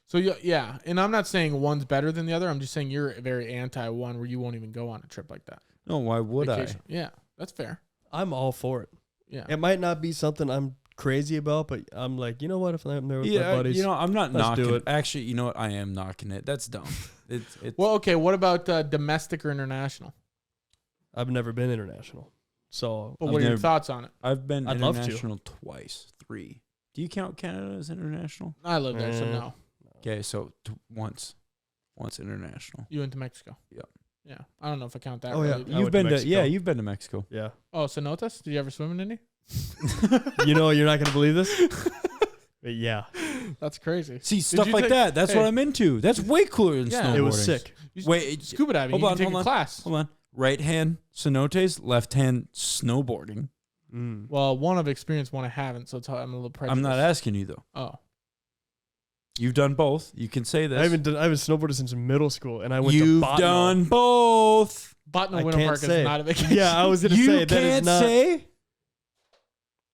So yeah, and I'm not saying one's better than the other. I'm just saying you're very anti one where you won't even go on a trip like that. No, why would Vacation. Yeah, that's fair. I'm all for it. Yeah. It might not be something I'm crazy about, but I'm like, you know what? If I'm there with my Yeah, buddies, I'm not let's knocking do it. it. Actually, you know what? I am knocking it. That's dumb. It's Well, okay. What about domestic or international? I've never been international, so But I've what are your never- thoughts on it? I've been I'd love to. international twice, 3. Do you count Canada as international? I live there, so no. Okay, so once international. You went to Mexico. Yeah. Yeah. I don't know if I count that. Oh, yeah. really. I You've went to been to Mexico. you've been to Mexico. yeah. Oh, cenotes? Did you ever swim in any? You know, you're not gonna believe this, but yeah, That's crazy. See stuff you like take- that. That's hey. what I'm into. That's way cooler than Yeah. snowboarding. it was sick. Wait, Scuba diving. hold you on, can take hold a on. class. Hold on. Right hand cenotes, left hand snowboarding. Mm. Well, one I've experienced, one I haven't, so I'm a little prejudiced. I'm not asking you though. Oh. You've done both. You can say this. I haven't snowboarded since middle school, and I went to You've Botno. done both. Botno I Winter can't Park say. is not a vacation. Yeah, I was gonna You say that is can't not. say.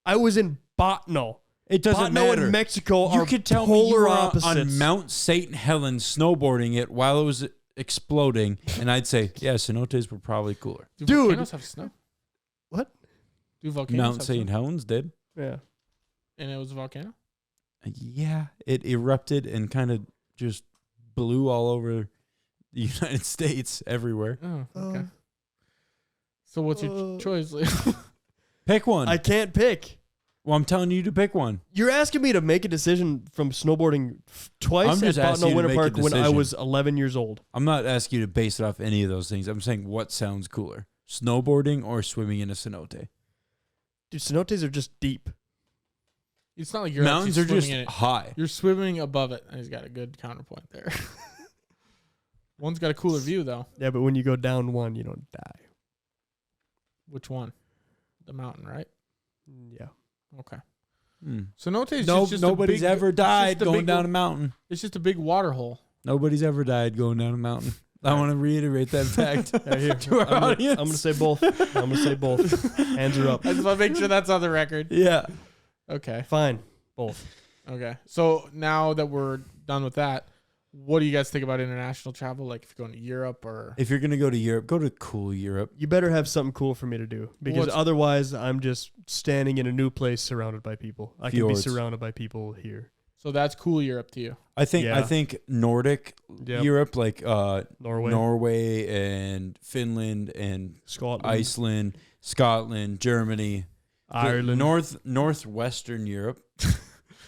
I was in Botno. It doesn't Botno matter. and Mexico You are could tell me you polar were opposites. on Mount St. Helens snowboarding it while it was exploding, and I'd say, yeah, cenotes were probably cooler. Do Dude. volcanoes have snow? What? Do volcanoes Mount have St. snow? Helens did. Yeah. And it was a volcano? Yeah, it erupted and kind of just blew all over the United States everywhere. Oh, okay. So what's your choice? Pick one. I can't pick. Well, I'm telling you to pick one. You're asking me to make a decision from snowboarding twice I'm just at asking Botno you to Winter make a Park when I decision. was 11 years old. I'm not asking you to base it off any of those things. I'm saying what sounds cooler, snowboarding or swimming in a cenote. Dude, cenotes are just deep. It's not like you're Mountains actually are swimming just in it. high. You're swimming above it. And he's got a good counterpoint there. One's got a cooler view, though. Yeah, but when you go down one, you don't die. Which one? The mountain, right? Yeah. Okay. Hmm. Cenote is No, just nobody's a big, ever died just a going big- down a mountain. It's just a big water hole. Nobody's ever died going down a mountain. I want to reiterate that fact Yeah, here. to our I'm audience. gonna say both. I'm gonna say both. Hands are up. I just want to make sure that's on the record. Yeah. Okay. Fine. Both. Okay. So now that we're done with that, What do you guys think about international travel? Like if you're going to Europe or If you're gonna go to Europe, go to cool Europe. You better have something cool for me to do because What's- otherwise I'm just standing in a new place surrounded by people. I can be Fjords. surrounded by people here. so that's cool Europe to you. I Yeah. think Nordic Yep. Europe, like Norway, Norway and Finland and Scotland, Iceland, Scotland, Germany, Ireland. northwestern Europe.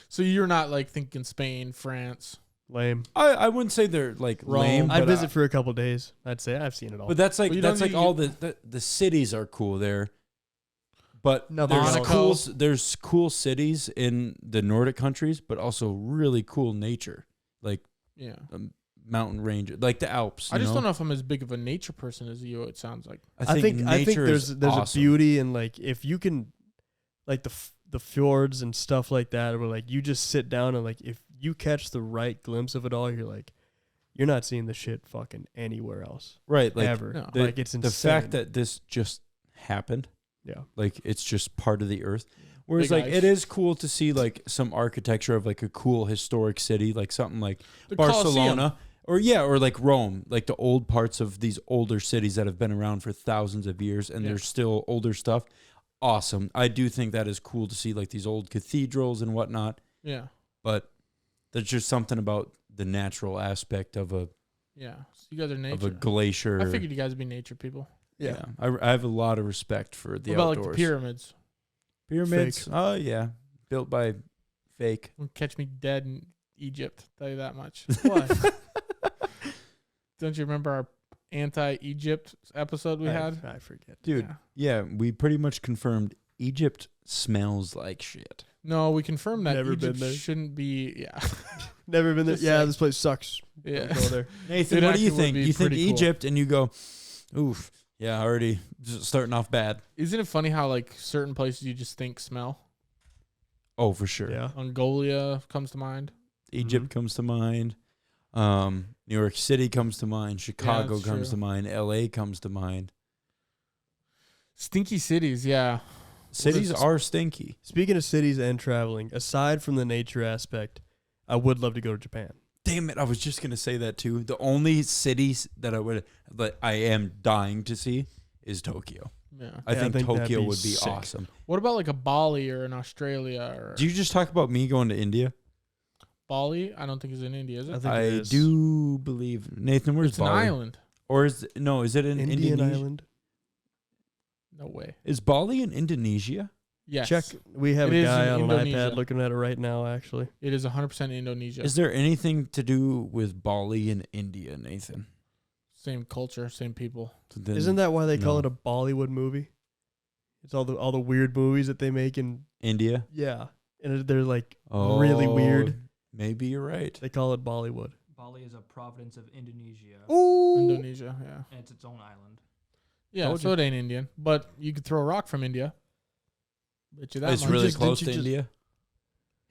So you're not like thinking Spain, France. Lame. I wouldn't say they're like Rome. lame, I'd but visit for a couple days. I'd say I've seen it all. but that's like Well, you don't that's like need- all the cities are cool there. But Nothing there's else. there's cool cities in the Nordic countries, but also really cool nature, like Yeah. mountain range, like the Alps. I you just know? don't know if I'm as big of a nature person as you. It sounds like. I think nature there's is there's awesome. a beauty in like if you can, like the fjords and stuff like that, where like you just sit down and like if you catch the right glimpse of it all, you're like, you're not seeing the shit fucking anywhere else right, like ever. no. Like it's insane. the fact that this just happened, yeah, like it's just part of the earth. Whereas Big like ice. it is cool to see like some architecture of like a cool historic city, like something like The Barcelona or like Rome, like the old parts of these older cities that have been around for thousands of years and Yeah. there's still older stuff. Awesome. I do think that is cool to see like these old cathedrals and whatnot, Yeah. but there's just something about the natural aspect of a Yeah. So you guys are of a nature. glacier. I figured you guys would be nature people. Yeah. I have a lot of respect for the What about outdoors. like the pyramids? Pyramids? Fake. Oh yeah. Built by fake. Won't catch me dead in Egypt. Tell you that much. What? Don't you remember our anti-Egypt episode we had? I forget. Dude, Yeah. yeah, we pretty much confirmed Egypt smells like shit. No, we confirmed that Never been Egypt there. shouldn't be. Yeah. Never been there. Just Yeah, saying. this place sucks. Yeah. Don't go there. Nathan, It what do you actually would think? be You think pretty cool. Egypt and you go, oof, yeah, already just starting off bad. Isn't it funny how like certain places you just think smell? Oh, for sure. Yeah. Mongolia comes to mind. Egypt comes to mind. New York City comes to mind. Chicago that's comes true. to mind. LA comes to mind. Stinky cities, yeah. Cities is- are stinky. Speaking of cities and traveling, aside from the nature aspect, I would love to go to Japan. Damn it, I was just gonna say that too. The only cities that I am dying to see is Tokyo. Yeah. I Yeah, I think think that'd Tokyo be would be sick. awesome. What about like a Bali or an Australia or Do you just talk about me going to India? Bali? I don't think it's in India, is I it? think it I is. do believe Nathan. Where's It's an Bali? island. Or is it in Indian Indonesia? island. No way. Is Bali in Indonesia? Yes. Check. We have It a is guy in on an Indonesia. iPad looking at it right now. Actually, It is 100% Indonesia. Is there anything to do with Bali and India, Nathan? Same culture, same people. Then- isn't that why they call no. it a Bollywood movie? It's all the weird movies that they make in India? and they're like Oh, really weird. Maybe you're right. They call it Bollywood. Bali is a province of Indonesia, Ooh. Indonesia, yeah. and it's its own island. Yeah, Told so you. it ain't Indian. But you could throw a rock from India. Bet you that It's much. really Just- close did to you just-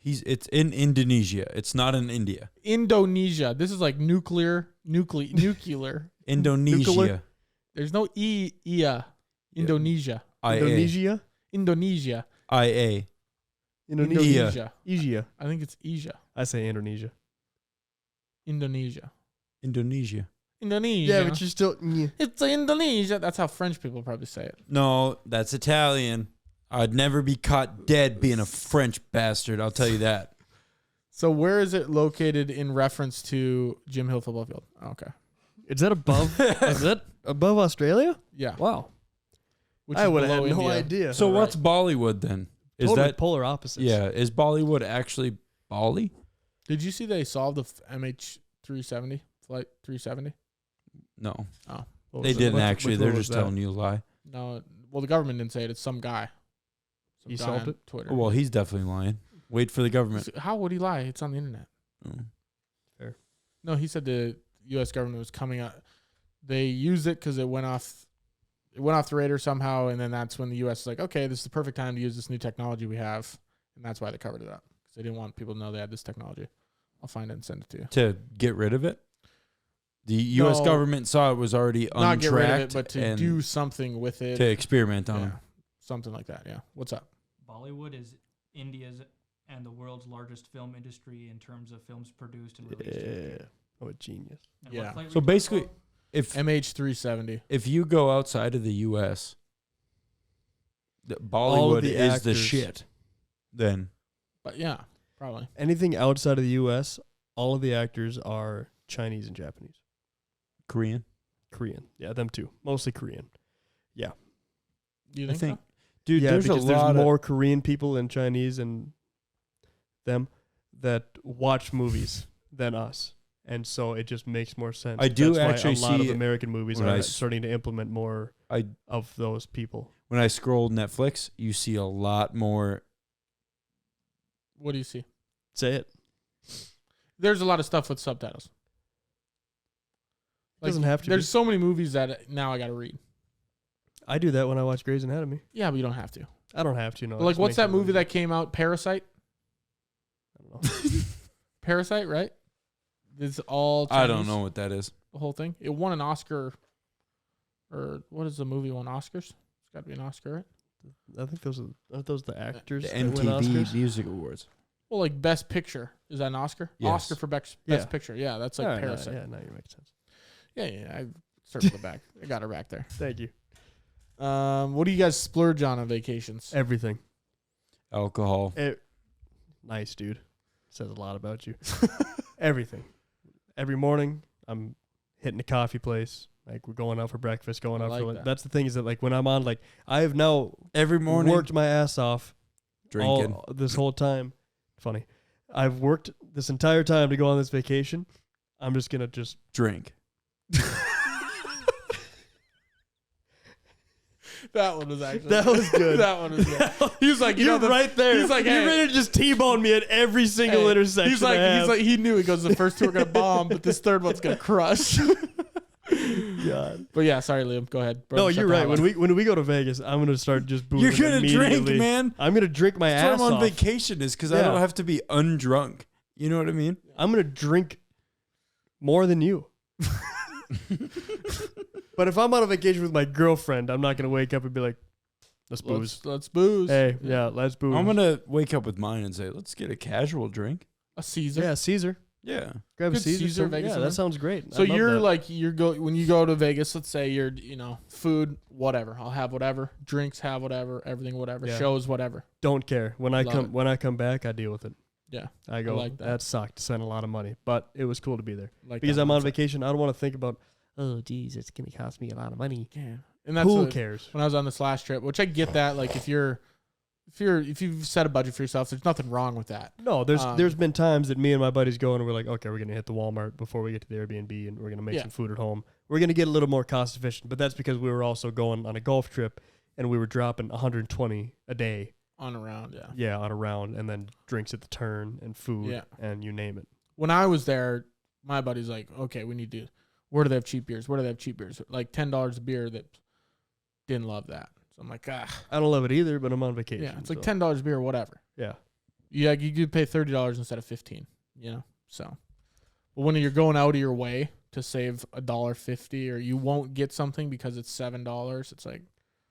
India. It's in Indonesia. It's not in India. Indonesia. This is like nuclear. Indonesia. There's no ia. Indonesia. IA. Indonesia. Indonesia. IA. Indonesia. Asia. I think it's Asia. I say Indonesia. Indonesia. Indonesia. Indonesia. Yeah, but you're still. It's Indonesia. That's how French people probably say it. No, that's Italian. I'd never be caught dead being a French bastard. I'll tell you that. So where is it located in reference to Jim Hill Football Field? Okay. Is that above? Is that above Australia? Yeah. Wow. Which I is would have below had no India. idea. So what's Bollywood then? Is totally that polar opposites? yeah? Is Bollywood actually Bali? Did you see they solved the MH370 flight 370? No, What they was it? didn't Which- actually. which They're one was just that? telling you a lie. No. Well, the government didn't say it. It's some guy. Some He guy solved on it? Twitter. Oh, well, he's definitely lying. Wait for the government. How would he lie? It's on the internet. Oh. No, he said the U.S. government was coming out. They used it because it went off. It went off the radar somehow, and then that's when the U.S. is like, okay, this is the perfect time to use this new technology we have, and that's why they covered it up because they didn't want people to know they had this technology. I'll find it and send it to you. To get rid of it. The U.S. No. government saw it was already Not get rid of it, untracked but to and do something with it. to experiment on yeah, them. something like that. Yeah. What's up? Bollywood is India's and the world's largest film industry in terms of films produced and released. in the Yeah. year. Oh, a genius. And Yeah. what flight were So you talking basically, about? if MH370. if you go outside of the U.S., All of Bollywood the is the actors- shit. Then But yeah, probably. Anything outside of the U.S., all of the actors are Chinese and Japanese. Korean. Korean. Yeah, them too. Mostly Korean. Do you I think, think, so? dude, yeah, there's a because lot there's more Korean people than Chinese and them that watch movies than us. And so it just makes more sense. I do That's actually why a lot of see American movies when are I s- starting to implement more I of those people. when I scroll Netflix, you see a lot more. What do you see? Say it. There's a lot of stuff with subtitles. Doesn't have to There's be. so many movies that now I got to read. I do that when I watch Grey's Anatomy. Yeah, but you don't have to. I don't have to, no. But like, what's that movie that came out? Parasite? I don't know. Parasite, right? It's all I don't Chinese, know what that is. the whole thing. It won an Oscar. Or what is the movie won Oscars? It's got to be an Oscar, right? I think aren't those the actors The that win MTV Oscars? Music Awards. Well, like Best Picture. Is that an Oscar? Yes. Oscar for Best Yeah. Picture. Yeah, that's like All right, Parasite. yeah, now you make sense. Yeah. I circled it back. I got her back there. Thank you. What do you guys splurge on vacations? Everything. Alcohol. Nice, dude. Says a lot about you. Everything. Every morning, I'm hitting a coffee place. Like, we're going out for breakfast, going I out like for that. That's the thing is that, like, when I'm on, like, I have now Every morning. worked my ass off Drinking. this whole time. Funny. I've worked this entire time to go on this vacation. I'm just going to just Drink. That one was actually. That was good. That one was good. He was like, You're right there. He's like, you're hey. ready to just T-bone me at every single Hey, intersection. He's like, he knew. He goes, the first two are gonna bomb, but this third one's gonna crush. God. But yeah, sorry, Liam. Go ahead. No, Brother, shut you're the right. hell up. When we go to Vegas, I'm gonna start just boozing. You're gonna drink, immediately. man. I'm gonna drink my That's ass why I'm on off. vacation is because I Yeah. don't have to be undrunk. You know what I mean? I'm gonna drink more than you. But if I'm on a vacation with my girlfriend, I'm not gonna wake up and be like, "Let's booze." Let's booze. Hey, yeah, let's booze. I'm gonna wake up with mine and say, "Let's get a casual drink." A Caesar. yeah, Caesar. Yeah. Grab a Good Caesar. Caesar, some- Vegas yeah, somewhere. that sounds great. So I love you're that. like when you go to Vegas. Let's say you're food whatever. I'll have whatever. Drinks have whatever. Everything whatever. Yeah. Shows whatever. don't care when I Love come it. when I come back. I deal with it. Yeah. I go. like that. That sucked. Spent a lot of money, but it was cool to be there Like because that I'm on mindset. vacation. I don't want to think about. Oh, geez, it's gonna cost me a lot of money. Yeah. And that's Who what- cares? when I was on this last trip, which I get that. Like if you've set a budget for yourself, there's nothing wrong with that. No, there's Um, there's been times that me and my buddies go and we're like, okay, we're gonna hit the Walmart before we get to the Airbnb, and we're gonna make Yeah. some food at home. We're gonna get a little more cost efficient, but that's because we were also going on a golf trip, and we were dropping 120 a day, On around, yeah. yeah, on a round, and then drinks at the turn and food, Yeah. and you name it. When I was there, my buddy's like, okay, we need to. Where do they have cheap beers? Where do they have cheap beers? Like $10 a beer. That didn't love that. So I'm like, I don't love it either, but I'm on vacation. yeah, it's like so, $10 a beer, whatever. Yeah, Yeah, you could pay $30 instead of $15. You know, so. But when you're going out of your way to save $1.50, or you won't get something because it's $7, it's like,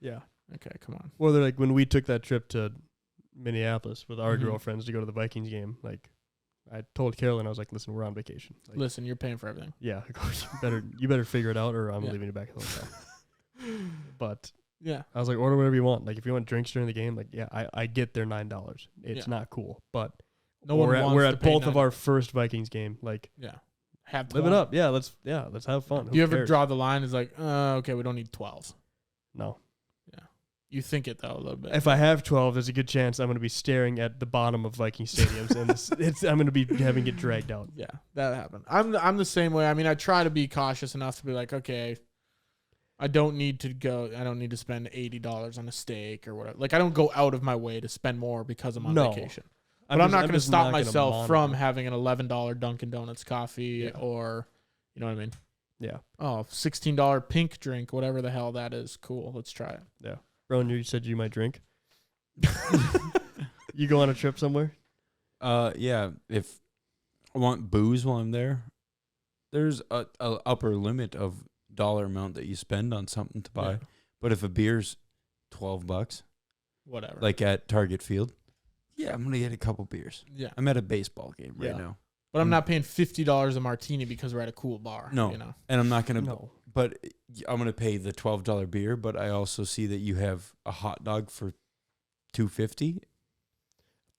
yeah. okay, come on. Well, they're like when we took that trip to Minneapolis with our Mhm. girlfriends to go to the Vikings game, like. I told Carolyn, I was like, listen, we're on vacation. Like, Listen, you're paying for everything. yeah, you better figure it out, or I'm Yeah. leaving you back at the hotel. But Yeah, I was like, order whatever you want. Like, if you want drinks during the game, like, yeah, I get their $9. It's Yeah. not cool, but no one wants we're to at pay both of $9. our first Vikings game. Like, Yeah, have live it 20. up. Yeah, let's have fun. Do Who you ever cares? draw the line? It's like, okay, we don't need 12. No. You think it though a little bit. If I have 12, there's a good chance I'm going to be staring at the bottom of Viking stadiums, and I'm going to be having it dragged out. Yeah, that happened. I'm the same way. I mean, I try to be cautious enough to be like, okay, I don't need to spend $80 on a steak or whatever. Like, I don't go out of my way to spend more because I'm on No. vacation. But I'm not going to just stop not gonna myself from monitor. having an $11 Dunkin' Donuts coffee Yeah. or, you know what I mean? Yeah. Oh, $16 pink drink, whatever the hell that is. Cool. Let's try it. Yeah. Rowan, you said you might drink. You go on a trip somewhere? Yeah. If I want booze while I'm there, there's a upper limit of dollar amount that you spend on something to buy. Yeah. But if a beer's $12, Whatever. like at Target Field, yeah, I'm gonna get a couple beers. yeah. I'm at a baseball game right Yeah. now. But I'm not paying $50 a martini because we're at a cool bar. No. You know? And I'm not going to, No. but I'm going to pay the $12 beer, but I also see that you have a hot dog for $2.50.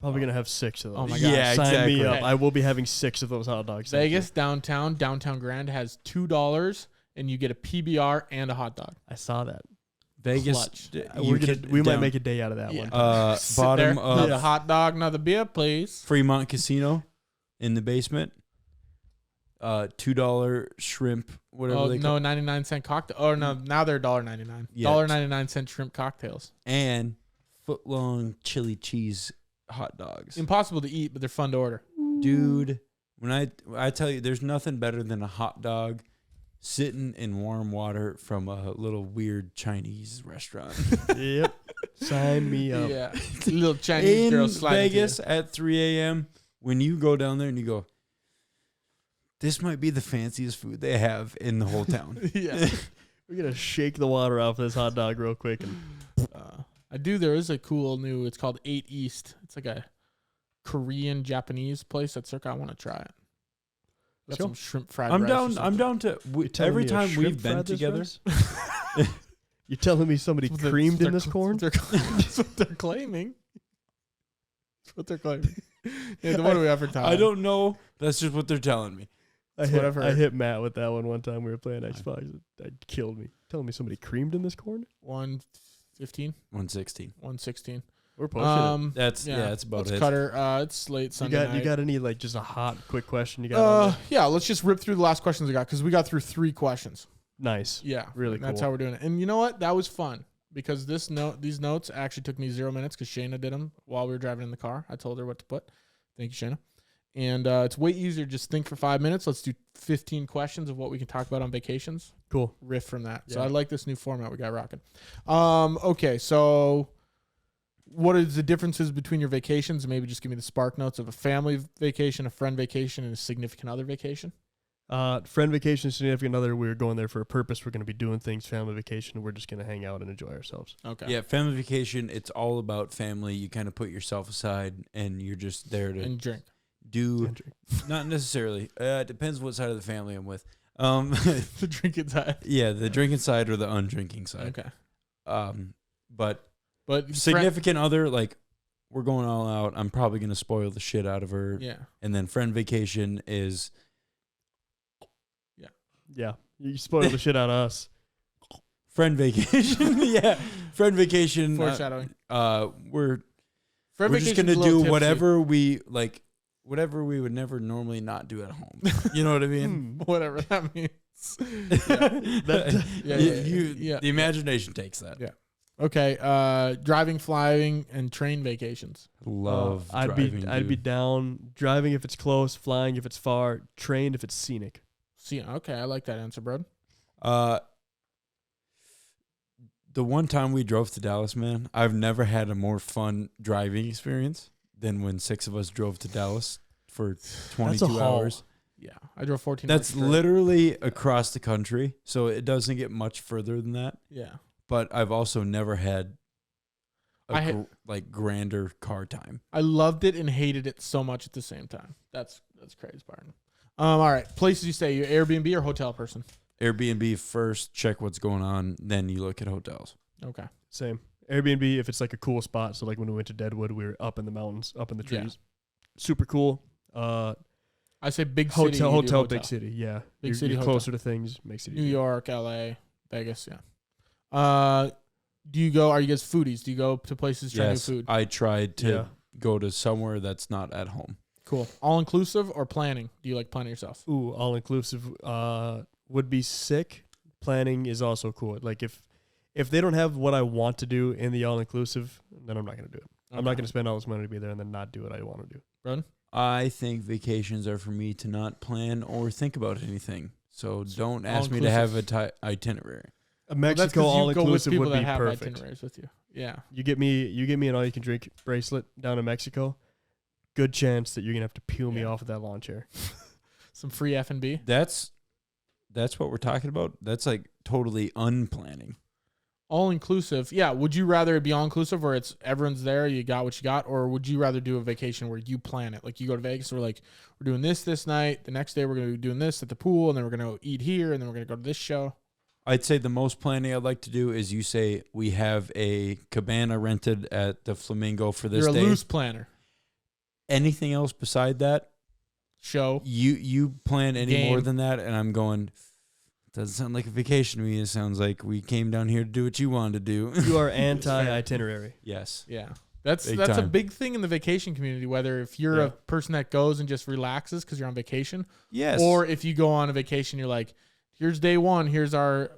Probably gonna have 6 of those. Oh my God. Yeah, Sign me exactly. up. I will be having 6 of those hot dogs. Thank you. Vegas, downtown Grand has $2 and you get a PBR and a hot dog. I saw that. Vegas, Clutch. We might make a day out of that Yeah. one. Sit Bottom there, of another hot dog, another beer, please. Fremont Casino in the basement. $2 shrimp, whatever they call 99-cent cocktail. Oh no, now they're $1.99. Yeah. $1.99 shrimp cocktails. and foot-long chili cheese hot dogs. Impossible to eat, but they're fun to order. Dude, when I tell you, there's nothing better than a hot dog sitting in warm water from a little weird Chinese restaurant. Yep. Sign me up. Yeah, little Chinese In girl sliding to Vegas at 3 a.m. when you go down there and you go, this might be the fanciest food they have in the whole town. you. Yeah. We're gonna shake the water off this hot dog real quick and There is a cool new, it's called 8 East. It's like a Korean Japanese place at Circa. I want to try it. Let's Got go. some shrimp fried I'm rice or down. I'm something. down to telling every me a time shrimp we've been fried this together. rice? You telling me somebody That's what creamed they're- in this corn? That's what they're claiming. That's what they're claiming. Yeah, what do we have for time? I don't know. That's just what they're telling me. I It's whatever. hit Matt with that one time. We were playing Xbox. That killed me. Telling me somebody creamed in this corn? 115, 116. 116. We're pushing That's Yeah, that's about let's it. cut her. It's late it. Sunday night. You got any like just a hot quick question you got? on there? Yeah, let's just rip through the last questions we got because we got through 3 questions. Nice. Yeah, Really That's cool. how we're doing it. And you know what? That was fun because these notes actually took me 0 minutes because Shayna did them while we were driving in the car. I told her what to put. Thank you, Shayna. And it's way easier. Just think for 5 minutes. Let's do 15 questions of what we can talk about on vacations. Cool. Riff from that. So Yeah. I like this new format we got rocking. Okay, so what is the differences between your vacations? Maybe just give me the spark notes of a family vacation, a friend vacation, and a significant other vacation. Friend vacation, significant other. We were going there for a purpose. We're going to be doing things. Family vacation. We're just going to hang out and enjoy ourselves. Okay. Yeah, family vacation. It's all about family. You kind of put yourself aside, and you're just there to And drink. do. Not necessarily. It depends what side of the family I'm with. The drinking side. Yeah, the drinking side or the undrinking side. Okay. But But significant other, like we're going all out. I'm probably gonna spoil the shit out of her. Yeah. And then friend vacation is Yeah. You spoiled the shit out of us. friend vacation. Yeah, friend vacation. Foreshadowing. We're Friend just vacation's gonna a little do tipsy. whatever we like. Whatever we would never normally not do at home. You know what I mean? Whatever that means. The imagination takes that. Yeah. Okay. Driving, flying, and train vacations. Love I'd driving. be down driving if it's close, flying if it's far, trained if it's scenic. See, okay, I like that answer, bro. The one time we drove to Dallas, man, I've never had a more fun driving experience than when 6 of us drove to Dallas for 22 haul. hours. Yeah, I drove 14. That's hours straight. literally across the country, so it doesn't get much further than that. Yeah. But I've also never had I had- grander car time. I loved it and hated it so much at the same time. That's crazy part. All right, places you stay. You Airbnb or hotel person? Airbnb first, check what's going on, then you look at hotels. Okay. Same. Airbnb if it's like a cool spot. So like when we went to Deadwood, we were up in the mountains, up in the Yeah. trees. Super cool. I say big city. Hotel, you do hotel, big city. Yeah. Big city, You're hotel. closer to things. Makes it New easier. York, LA, Vegas. Yeah. Do you go? Are you guys foodies? Do you go to places to try new Yes, food? I tried to Yeah. go to somewhere that's not at home. Cool. All inclusive or planning? Do you like planning yourself? Ooh, all inclusive would be sick. Planning is also cool. Like if they don't have what I want to do in the all inclusive, then I'm not gonna do it. I'm not gonna spend all this money to be there and then not do what I want to do. Broden? I think vacations are for me to not plan or think about anything. So don't ask me to have a itinerary. A Well, that's Mexico 'cause all you go with inclusive people would that be have perfect. itineraries with you. Yeah. You get me an all you can drink bracelet down in Mexico. Good chance that you're gonna have to peel me Yeah. off of that lawn chair. Some free F&B. That's what we're talking about. That's like totally unplanning. All inclusive. Yeah. Would you rather it be all inclusive where it's everyone's there, you got what you got, or would you rather do a vacation where you plan it? Like you go to Vegas, we're like, we're doing this night. The next day we're going to be doing this at the pool, and then we're going to eat here, and then we're going to go to this show. I'd say the most planning I'd like to do is you say we have a cabana rented at the Flamingo for this You're a day. loose planner. Anything else beside that? Show. You plan any Game. more than that, and I'm going, doesn't sound like a vacation to me. It sounds like we came down here to do what you wanted to do. You are anti-itinerary. Yes. Yeah. That's Big a time. big thing in the vacation community, whether if you're Yeah. a person that goes and just relaxes because you're on vacation, Yes. or if you go on a vacation, you're like, here's day one, here's our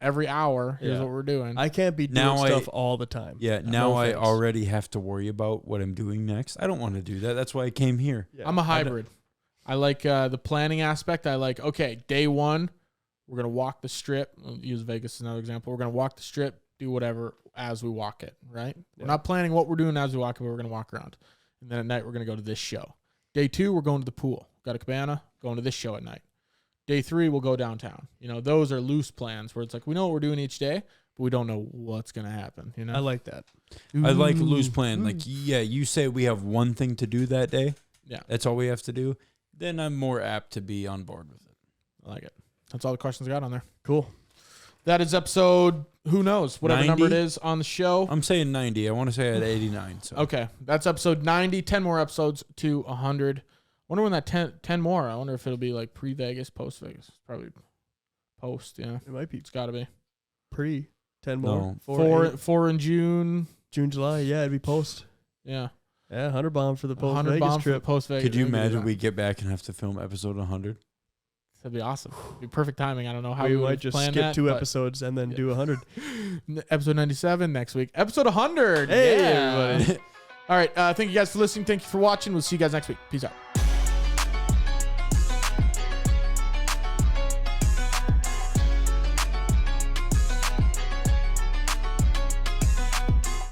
every hour, here's Yeah. what we're doing. I can't be doing Now stuff all the time. yeah, No now I offense. already have to worry about what I'm doing next. I don't want to do that. That's why I came here. Yeah. I'm a hybrid. I like the planning aspect. I like, okay, day one, we're going to walk the strip. I'll use Vegas as another example. We're going to walk the strip, do whatever as we walk it, right? We're not planning what we're doing as we walk it, but we're going to walk around. And then at night, we're going to go to this show. Day two, we're going to the pool. Got a cabana, going to this show at night. Day three, we'll go downtown. You know, those are loose plans where it's like, we know what we're doing each day, but we don't know what's going to happen, you know? I like that. I like a loose plan. Like, yeah, you say we have one thing to do that day. Yeah. That's all we have to do. Then I'm more apt to be on board with it. I like it. That's all the questions I got on there. Cool. That is episode, who knows, whatever 90? number it is on the show. I'm saying 90. I want to say I had 89. So Okay, that's episode 90. 10 more episodes to 100. Wonder when that 10 more. I wonder if it'll be like pre-Vegas, post-Vegas. Probably post, yeah. It might be It's got to be. 10 more. No. 4 in June. June, July. Yeah, it'd be post. Yeah. Yeah, 100 bomb for the 100 post-Vegas bomb for the trip. post-Vegas. could you We can do imagine that. we get back and have to film episode 100? That'd be awesome. It'd be perfect timing. I don't know how we we might would just plan skip that, 2 but episodes and then do 100. Episode 97 next week. Episode 100. Hey, Yeah. everybody. All right. Thank you guys for listening. Thank you for watching. We'll see you guys next week. Peace out.